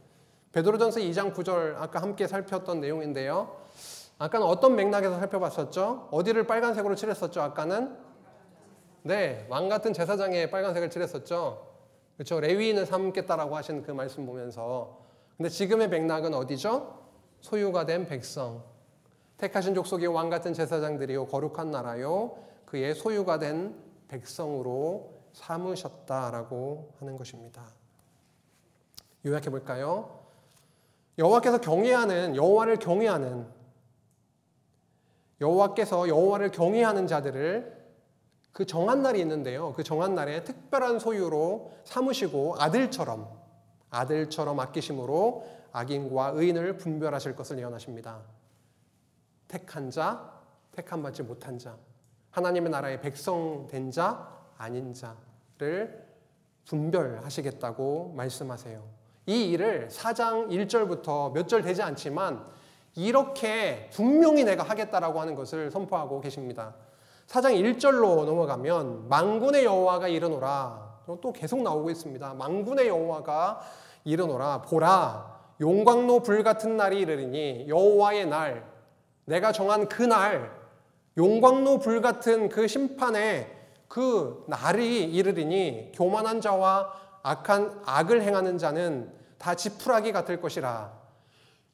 베드로전서 2장 9절 아까 함께 살폈던 내용인데요. 아까는 어떤 맥락에서 살펴봤었죠? 어디를 빨간색으로 칠했었죠? 아까는 네, 왕 같은 제사장에 빨간색을 칠했었죠. 그렇죠? 레위인을 삼겠다라고 하신 그 말씀 보면서. 근데 지금의 맥락은 어디죠? 소유가 된 백성. 택하신 족속의 왕 같은 제사장들이요 거룩한 나라요 그의 소유가 된 백성으로 삼으셨다라고 하는 것입니다. 요약해 볼까요? 여호와께서 경외하는 여호와를 경외하는 여호와께서 여호와를 경외하는 자들을 그 정한 날이 있는데요. 그 정한 날에 특별한 소유로 삼으시고 아들처럼 아끼심으로 악인과 의인을 분별하실 것을 예언하십니다. 택한 자, 택함받지 못한 자, 하나님의 나라의 백성 된 자, 아닌 자를 분별하시겠다고 말씀하세요. 이 일을 4장 1절부터 몇 절 되지 않지만 이렇게 분명히 내가 하겠다라고 하는 것을 선포하고 계십니다. 4장 1절로 넘어가면 만군의 여호와가 이르노라. 또 계속 나오고 있습니다. 만군의 여호와가 이르노라. 보라, 용광로 불 같은 날이 이르리니 여호와의 날, 내가 정한 그 날, 용광로 불 같은 그 심판의 그 날이 이르리니 교만한 자와 악을 행하는 자는 다 지푸라기 같을 것이라.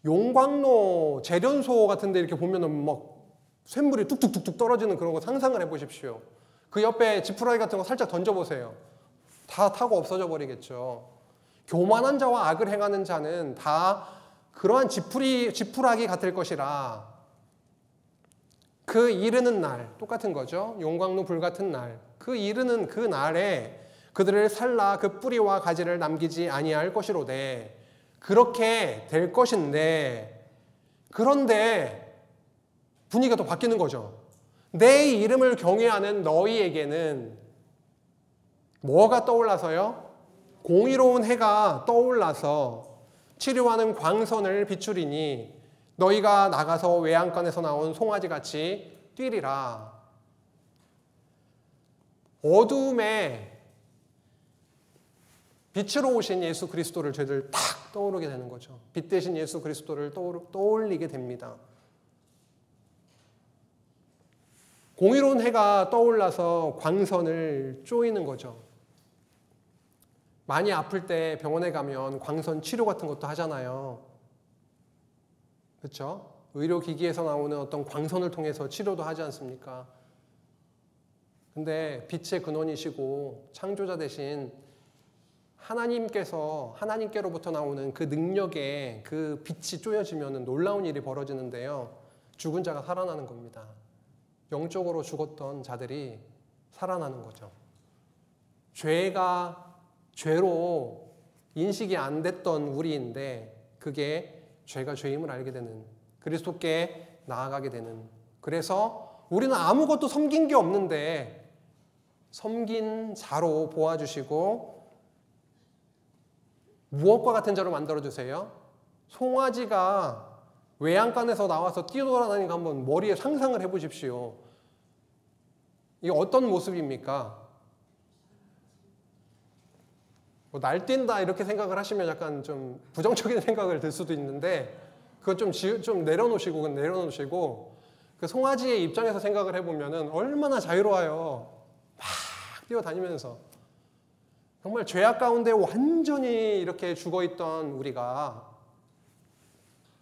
용광로 재련소 같은 데 이렇게 보면은 막 쇳물이 뚝뚝뚝뚝 떨어지는 그런 거 상상을 해보십시오. 그 옆에 지푸라기 같은 거 살짝 던져보세요. 다 타고 없어져 버리겠죠. 교만한 자와 악을 행하는 자는 다 그러한 지푸라기 같을 것이라. 그 이르는 날, 똑같은 거죠. 용광로 불 같은 날. 그 이르는 그 날에 그들을 살라 그 뿌리와 가지를 남기지 아니할 것이로되. 그렇게 될 것인데, 그런데 분위기가 또 바뀌는 거죠. 내 이름을 경외하는 너희에게는 뭐가 떠올라서요? 공의로운 해가 떠올라서 치료하는 광선을 비추리니 너희가 나가서 외양간에서 나온 송아지같이 뛰리라. 어둠에 빛으로 오신 예수 그리스도를 저희들 탁 떠오르게 되는 거죠. 빛 대신 예수 그리스도를 떠올리게 됩니다. 공의로운 해가 떠올라서 광선을 쪼이는 거죠. 많이 아플 때 병원에 가면 광선 치료 같은 것도 하잖아요. 그렇죠? 의료기기에서 나오는 어떤 광선을 통해서 치료도 하지 않습니까? 근데 빛의 근원이시고 창조자 대신 하나님께로부터 나오는 그 능력에 그 빛이 쪼여지면 놀라운 일이 벌어지는데요. 죽은 자가 살아나는 겁니다. 영적으로 죽었던 자들이 살아나는 거죠. 죄로 인식이 안 됐던 우리인데 그게 죄가 죄임을 알게 되는, 그리스도께 나아가게 되는. 그래서 우리는 아무것도 섬긴 게 없는데 섬긴 자로 보아주시고 무엇과 같은 자로 만들어주세요? 송아지가 외양간에서 나와서 뛰어돌아다니는 거 한번 머리에 상상을 해보십시오. 이게 어떤 모습입니까? 날뛴다 이렇게 생각을 하시면 약간 좀 부정적인 생각을 들 수도 있는데 그건 좀 내려놓으시고 그 송아지의 입장에서 생각을 해보면 얼마나 자유로워요. 막 뛰어다니면서. 정말 죄악 가운데 완전히 이렇게 죽어있던 우리가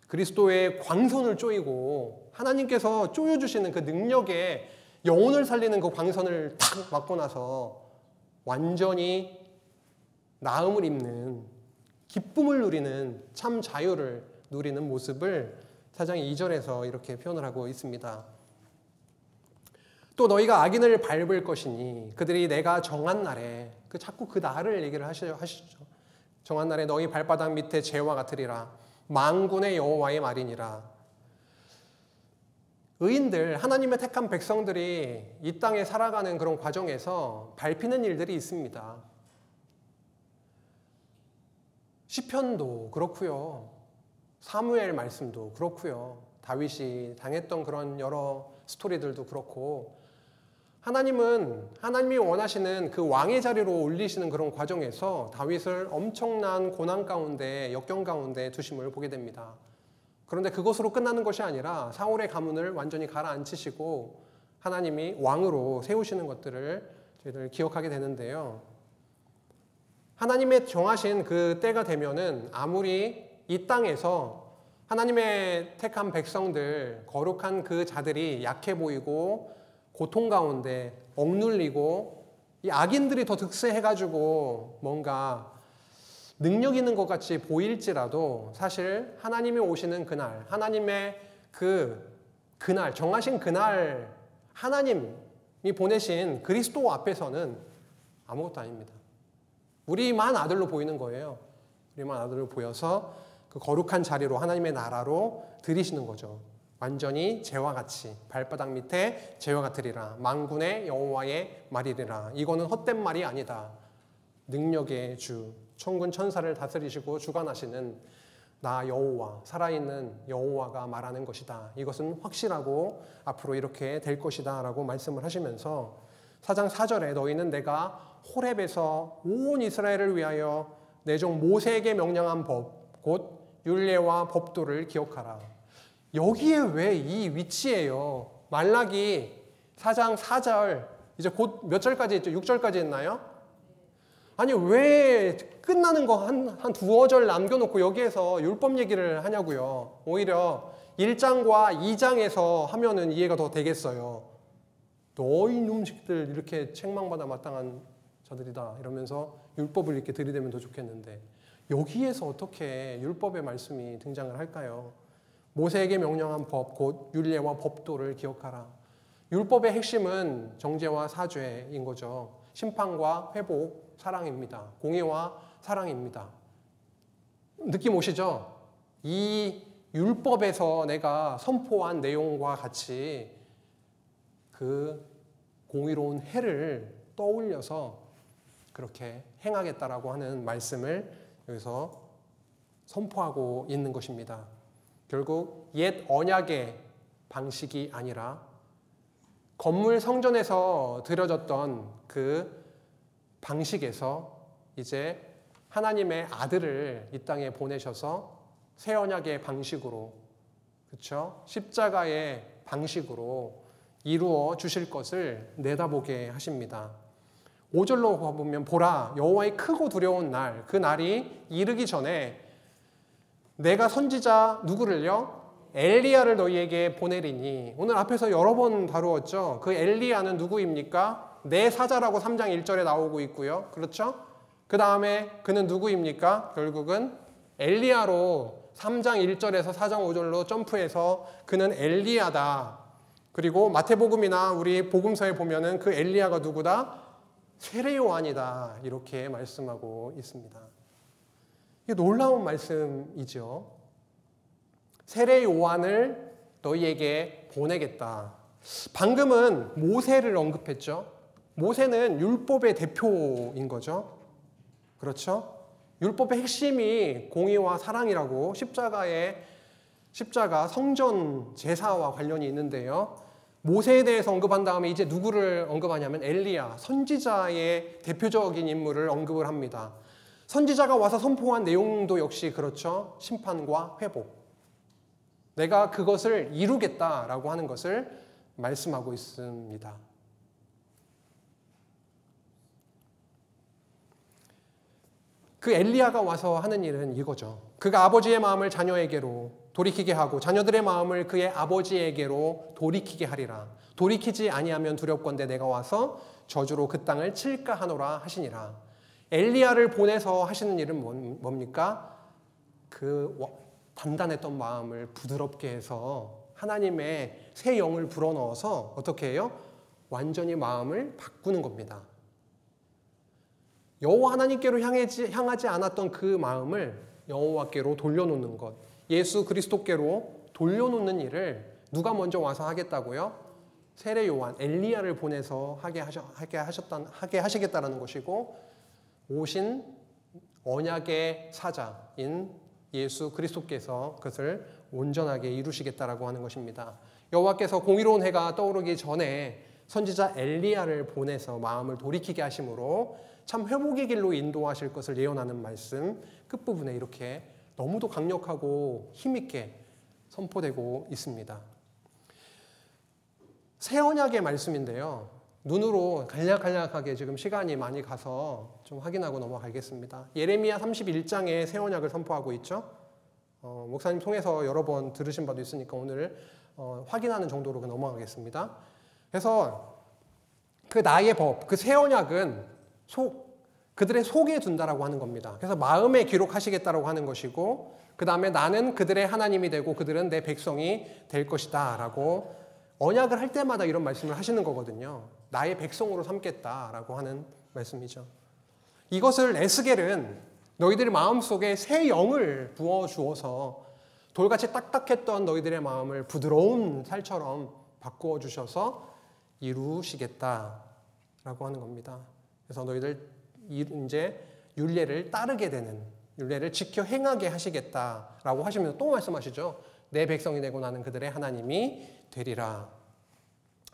그리스도의 광선을 쪼이고 하나님께서 쪼여주시는 그 능력에 영혼을 살리는 그 광선을 탁 맞고 나서 완전히 나음을 입는, 기쁨을 누리는, 참 자유를 누리는 모습을 4장 2절에서 이렇게 표현을 하고 있습니다. 또 너희가 악인을 밟을 것이니 그들이 내가 정한 날에, 자꾸 그 날을 얘기를 하시죠. 정한 날에 너희 발바닥 밑에 재와 같으리라. 만군의 여호와의 말이니라. 의인들, 하나님의 택한 백성들이 이 땅에 살아가는 그런 과정에서 밟히는 일들이 있습니다. 시편도 그렇고요. 사무엘 말씀도 그렇고요. 다윗이 당했던 그런 여러 스토리들도 그렇고, 하나님이 원하시는 그 왕의 자리로 올리시는 그런 과정에서 다윗을 엄청난 고난 가운데, 역경 가운데 두심을 보게 됩니다. 그런데 그것으로 끝나는 것이 아니라 사울의 가문을 완전히 가라앉히시고 하나님이 왕으로 세우시는 것들을 저희들 기억하게 되는데요. 하나님의 정하신 그 때가 되면은 아무리 이 땅에서 하나님의 택한 백성들, 거룩한 그 자들이 약해 보이고 고통 가운데 억눌리고 이 악인들이 더 득세해가지고 뭔가 능력 있는 것 같이 보일지라도 사실 하나님이 오시는 그날, 하나님의 그날, 정하신 그날, 하나님이 보내신 그리스도 앞에서는 아무것도 아닙니다. 우리만 아들로 보이는 거예요. 우리만 아들로 보여서 그 거룩한 자리로, 하나님의 나라로 들이시는 거죠. 완전히 재와 같이, 발바닥 밑에 재와 같으리라. 만군의 여호와의 말이리라. 이거는 헛된 말이 아니다. 능력의 주, 천군 천사를 다스리시고 주관하시는 나 여호와, 살아있는 여호와가 말하는 것이다. 이것은 확실하고 앞으로 이렇게 될 것이다 라고 말씀을 하시면서 4장 4절에 너희는 내가 호렙에서 온 이스라엘을 위하여 내 종 모세에게 명령한 법, 곧 율례와 법도를 기억하라. 여기에 왜 이 위치예요? 말라기 4장 4절, 이제 곧 몇 절까지 했죠? 6절까지 했나요? 아니 왜 끝나는 거 한 두어 절 남겨놓고 여기에서 율법 얘기를 하냐고요. 오히려 1장과 2장에서 하면은 이해가 더 되겠어요. 너희 놈식들 이렇게 책망받아 마땅한 자들이다 이러면서 율법을 이렇게 들이대면 더 좋겠는데 여기에서 어떻게 율법의 말씀이 등장을 할까요? 모세에게 명령한 법, 곧 율례와 법도를 기억하라. 율법의 핵심은 정죄와 사죄인 거죠. 심판과 회복, 사랑입니다. 공의와 사랑입니다. 느낌 오시죠? 이 율법에서 내가 선포한 내용과 같이 그 공의로운 해를 떠올려서 그렇게 행하겠다라고 하는 말씀을 여기서 선포하고 있는 것입니다. 결국 옛 언약의 방식이 아니라 건물 성전에서 드려졌던 그 방식에서 이제 하나님의 아들을 이 땅에 보내셔서 새 언약의 방식으로, 그렇죠? 십자가의 방식으로 이루어 주실 것을 내다보게 하십니다. 5절로 가보면 보라 여호와의 크고 두려운 날, 그 날이 이르기 전에 내가 선지자 누구를요? 엘리야를 너희에게 보내리니. 오늘 앞에서 여러 번 다루었죠. 그 엘리야는 누구입니까? 내 사자라고 3장 1절에 나오고 있고요. 그렇죠? 그 다음에 그는 누구입니까? 결국은 엘리야로 3장 1절에서 4장 5절로 점프해서 그는 엘리야다. 그리고 마태복음이나 우리 복음서에 보면은 그 엘리야가 누구다? 세례 요한이다. 이렇게 말씀하고 있습니다. 이게 놀라운 말씀이죠. 세례 요한을 너희에게 보내겠다. 방금은 모세를 언급했죠. 모세는 율법의 대표인 거죠. 그렇죠? 율법의 핵심이 공의와 사랑이라고 십자가 성전 제사와 관련이 있는데요. 모세에 대해서 언급한 다음에 이제 누구를 언급하냐면 엘리야, 선지자의 대표적인 인물을 언급을 합니다. 선지자가 와서 선포한 내용도 역시 그렇죠. 심판과 회복. 내가 그것을 이루겠다라고 하는 것을 말씀하고 있습니다. 그 엘리야가 와서 하는 일은 이거죠. 그가 아버지의 마음을 자녀에게로 돌이키게 하고 자녀들의 마음을 그의 아버지에게로 돌이키게 하리라. 돌이키지 아니하면 두렵건대 내가 와서 저주로 그 땅을 칠까 하노라 하시니라. 엘리야를 보내서 하시는 일은 뭡니까? 그 단단했던 마음을 부드럽게 해서 하나님의 새 영을 불어넣어서 어떻게 해요? 완전히 마음을 바꾸는 겁니다. 여호와 하나님께로 향하지 않았던 그 마음을 여호와께로 돌려놓는 것, 예수 그리스도께로 돌려놓는 일을 누가 먼저 와서 하겠다고요? 세례 요한, 엘리야를 보내서 하게 하시겠다라는 것이고, 오신 언약의 사자인 예수 그리스도께서 그것을 온전하게 이루시겠다라고 하는 것입니다. 여호와께서 공의로운 해가 떠오르기 전에 선지자 엘리야를 보내서 마음을 돌이키게 하심으로 참 회복의 길로 인도하실 것을 예언하는 말씀 끝부분에 이렇게 너무도 강력하고 힘있게 선포되고 있습니다. 새 언약의 말씀인데요. 눈으로 간략하게 지금 시간이 많이 가서 좀 확인하고 넘어가겠습니다. 예레미야 31장에 새 언약을 선포하고 있죠. 목사님 통해서 여러 번 들으신 바도 있으니까 오늘 확인하는 정도로 넘어가겠습니다. 그래서 그 나의 법, 그 새 언약은 그들의 속에 둔다라고 하는 겁니다. 그래서 마음에 기록하시겠다라고 하는 것이고, 그 다음에 나는 그들의 하나님이 되고 그들은 내 백성이 될 것이다 라고 언약을 할 때마다 이런 말씀을 하시는 거거든요. 나의 백성으로 삼겠다라고 하는 말씀이죠. 이것을 에스겔은 너희들의 마음속에 새 영을 부어주어서 돌같이 딱딱했던 너희들의 마음을 부드러운 살처럼 바꾸어 주셔서 이루시겠다라고 하는 겁니다. 그래서 너희들 이제 율례를 따르게 되는 율례를 지켜 행하게 하시겠다라고 하시면서 또 말씀하시죠. 내 백성이 되고 나는 그들의 하나님이 되리라.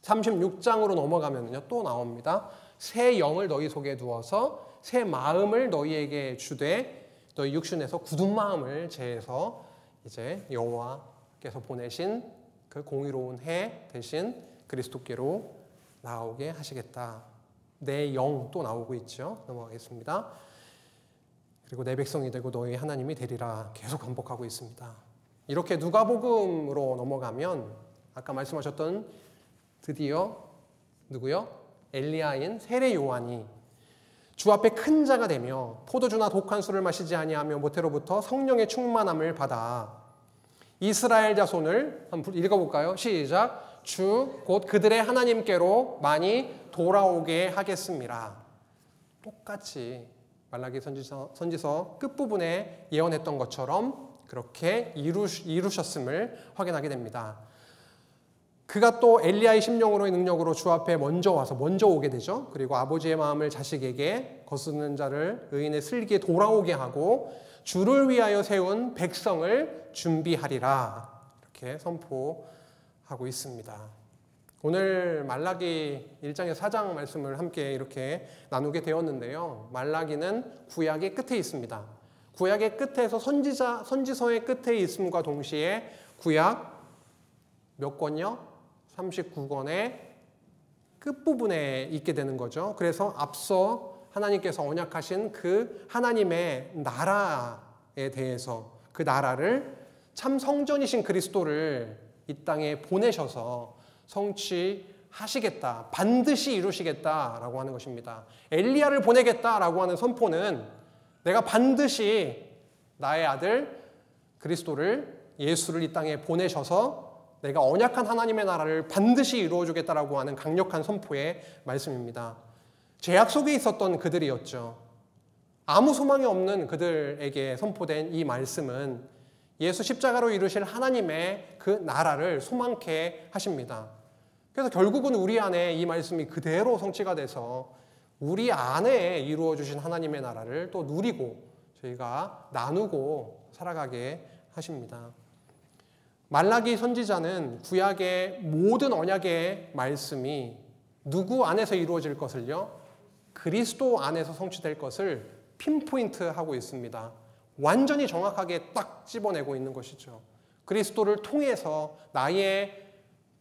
36장으로 넘어가면요 또 나옵니다. 새 영을 너희 속에 두어서 새 마음을 너희에게 주되 너희 육신에서 굳은 마음을 제해서 이제 여호와께서 보내신 그 공의로운 해 대신 그리스도께로 나오게 하시겠다. 내 영 또 나오고 있죠. 넘어가겠습니다. 그리고 내 백성이 되고 너희 하나님이 되리라 계속 반복하고 있습니다. 이렇게 누가복음으로 넘어가면 아까 말씀하셨던 드디어 누구요? 엘리야인 세례 요한이 주 앞에 큰 자가 되며 포도주나 독한 술을 마시지 아니하며 모태로부터 성령의 충만함을 받아 이스라엘 자손을 한번 읽어볼까요? 시작. 주 곧 그들의 하나님께로 많이 돌아오게 하겠습니다. 똑같이 말라기 선지서 끝부분에 예언했던 것처럼 그렇게 이루셨음을 확인하게 됩니다. 그가 또 엘리야의 심령으로의 능력으로 주 앞에 먼저 오게 되죠. 그리고 아버지의 마음을 자식에게 거스르는 자를 의인의 슬기에 돌아오게 하고 주를 위하여 세운 백성을 준비하리라. 이렇게 선포하고 있습니다. 오늘 말라기 1장에서 4장 말씀을 함께 이렇게 나누게 되었는데요. 말라기는 구약의 끝에 있습니다. 구약의 끝에서 선지서의 끝에 있음과 동시에 구약 몇 권요? 39권의 끝부분에 있게 되는 거죠. 그래서 앞서 하나님께서 언약하신 그 하나님의 나라에 대해서 그 나라를 참 성전이신 그리스도를 이 땅에 보내셔서 성취하시겠다. 반드시 이루시겠다라고 하는 것입니다. 엘리야를 보내겠다라고 하는 선포는 내가 반드시 나의 아들 그리스도를 예수를 이 땅에 보내셔서 내가 언약한 하나님의 나라를 반드시 이루어주겠다라고 하는 강력한 선포의 말씀입니다. 죄악 속에 있었던 그들이었죠. 아무 소망이 없는 그들에게 선포된 이 말씀은 예수 십자가로 이루실 하나님의 그 나라를 소망케 하십니다. 그래서 결국은 우리 안에 이 말씀이 그대로 성취가 돼서 우리 안에 이루어주신 하나님의 나라를 또 누리고 저희가 나누고 살아가게 하십니다. 말라기 선지자는 구약의 모든 언약의 말씀이 누구 안에서 이루어질 것을요? 그리스도 안에서 성취될 것을 핀포인트하고 있습니다. 완전히 정확하게 딱 집어내고 있는 것이죠. 그리스도를 통해서 나의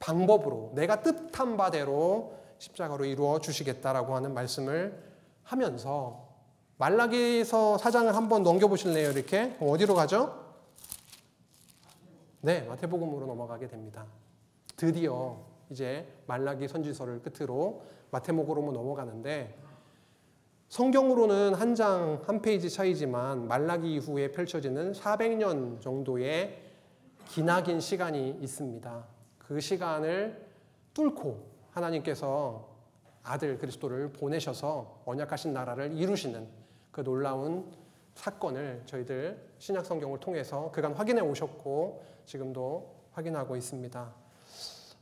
방법으로 내가 뜻한 바대로 십자가로 이루어 주시겠다라고 하는 말씀을 하면서 말라기서 4장을 한번 넘겨보실래요? 이렇게 어디로 가죠? 네, 마태복음으로 넘어가게 됩니다. 드디어 이제 말라기 선지서를 끝으로 마태복음으로 넘어가는데 성경으로는 한 장, 한 페이지 차이지만 말라기 이후에 펼쳐지는 400년 정도의 기나긴 시간이 있습니다. 그 시간을 뚫고 하나님께서 아들 그리스도를 보내셔서 언약하신 나라를 이루시는 그 놀라운 사건을 저희들 신약 성경을 통해서 그간 확인해 오셨고 지금도 확인하고 있습니다.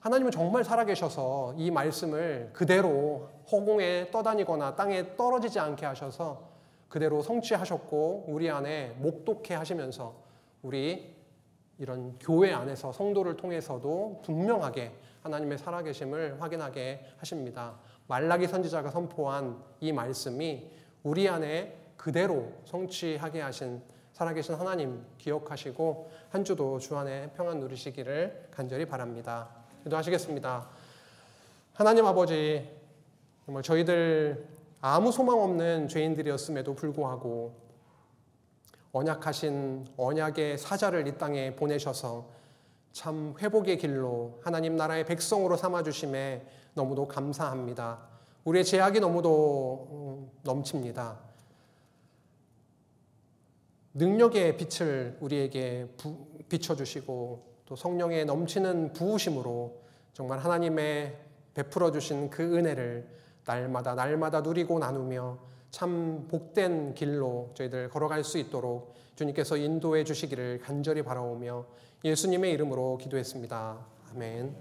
하나님은 정말 살아계셔서 이 말씀을 그대로 허공에 떠다니거나 땅에 떨어지지 않게 하셔서 그대로 성취하셨고 우리 안에 목독해 하시면서 우리 이런 교회 안에서 성도를 통해서도 분명하게 하나님의 살아계심을 확인하게 하십니다. 말라기 선지자가 선포한 이 말씀이 우리 안에 그대로 성취하게 하신 살아계신 하나님 기억하시고 한 주도 주 안에 평안 누리시기를 간절히 바랍니다. 기도하시겠습니다. 하나님 아버지, 정말 저희들 아무 소망 없는 죄인들이었음에도 불구하고 언약하신 언약의 사자를 이 땅에 보내셔서 참 회복의 길로 하나님 나라의 백성으로 삼아주심에 너무도 감사합니다. 우리의 죄악이 너무도 넘칩니다. 능력의 빛을 우리에게 비춰주시고 또 성령의 넘치는 부으심으로 정말 하나님의 베풀어 주신 그 은혜를 날마다 누리고 나누며 참 복된 길로 저희들 걸어갈 수 있도록 주님께서 인도해 주시기를 간절히 바라오며 예수님의 이름으로 기도했습니다. 아멘.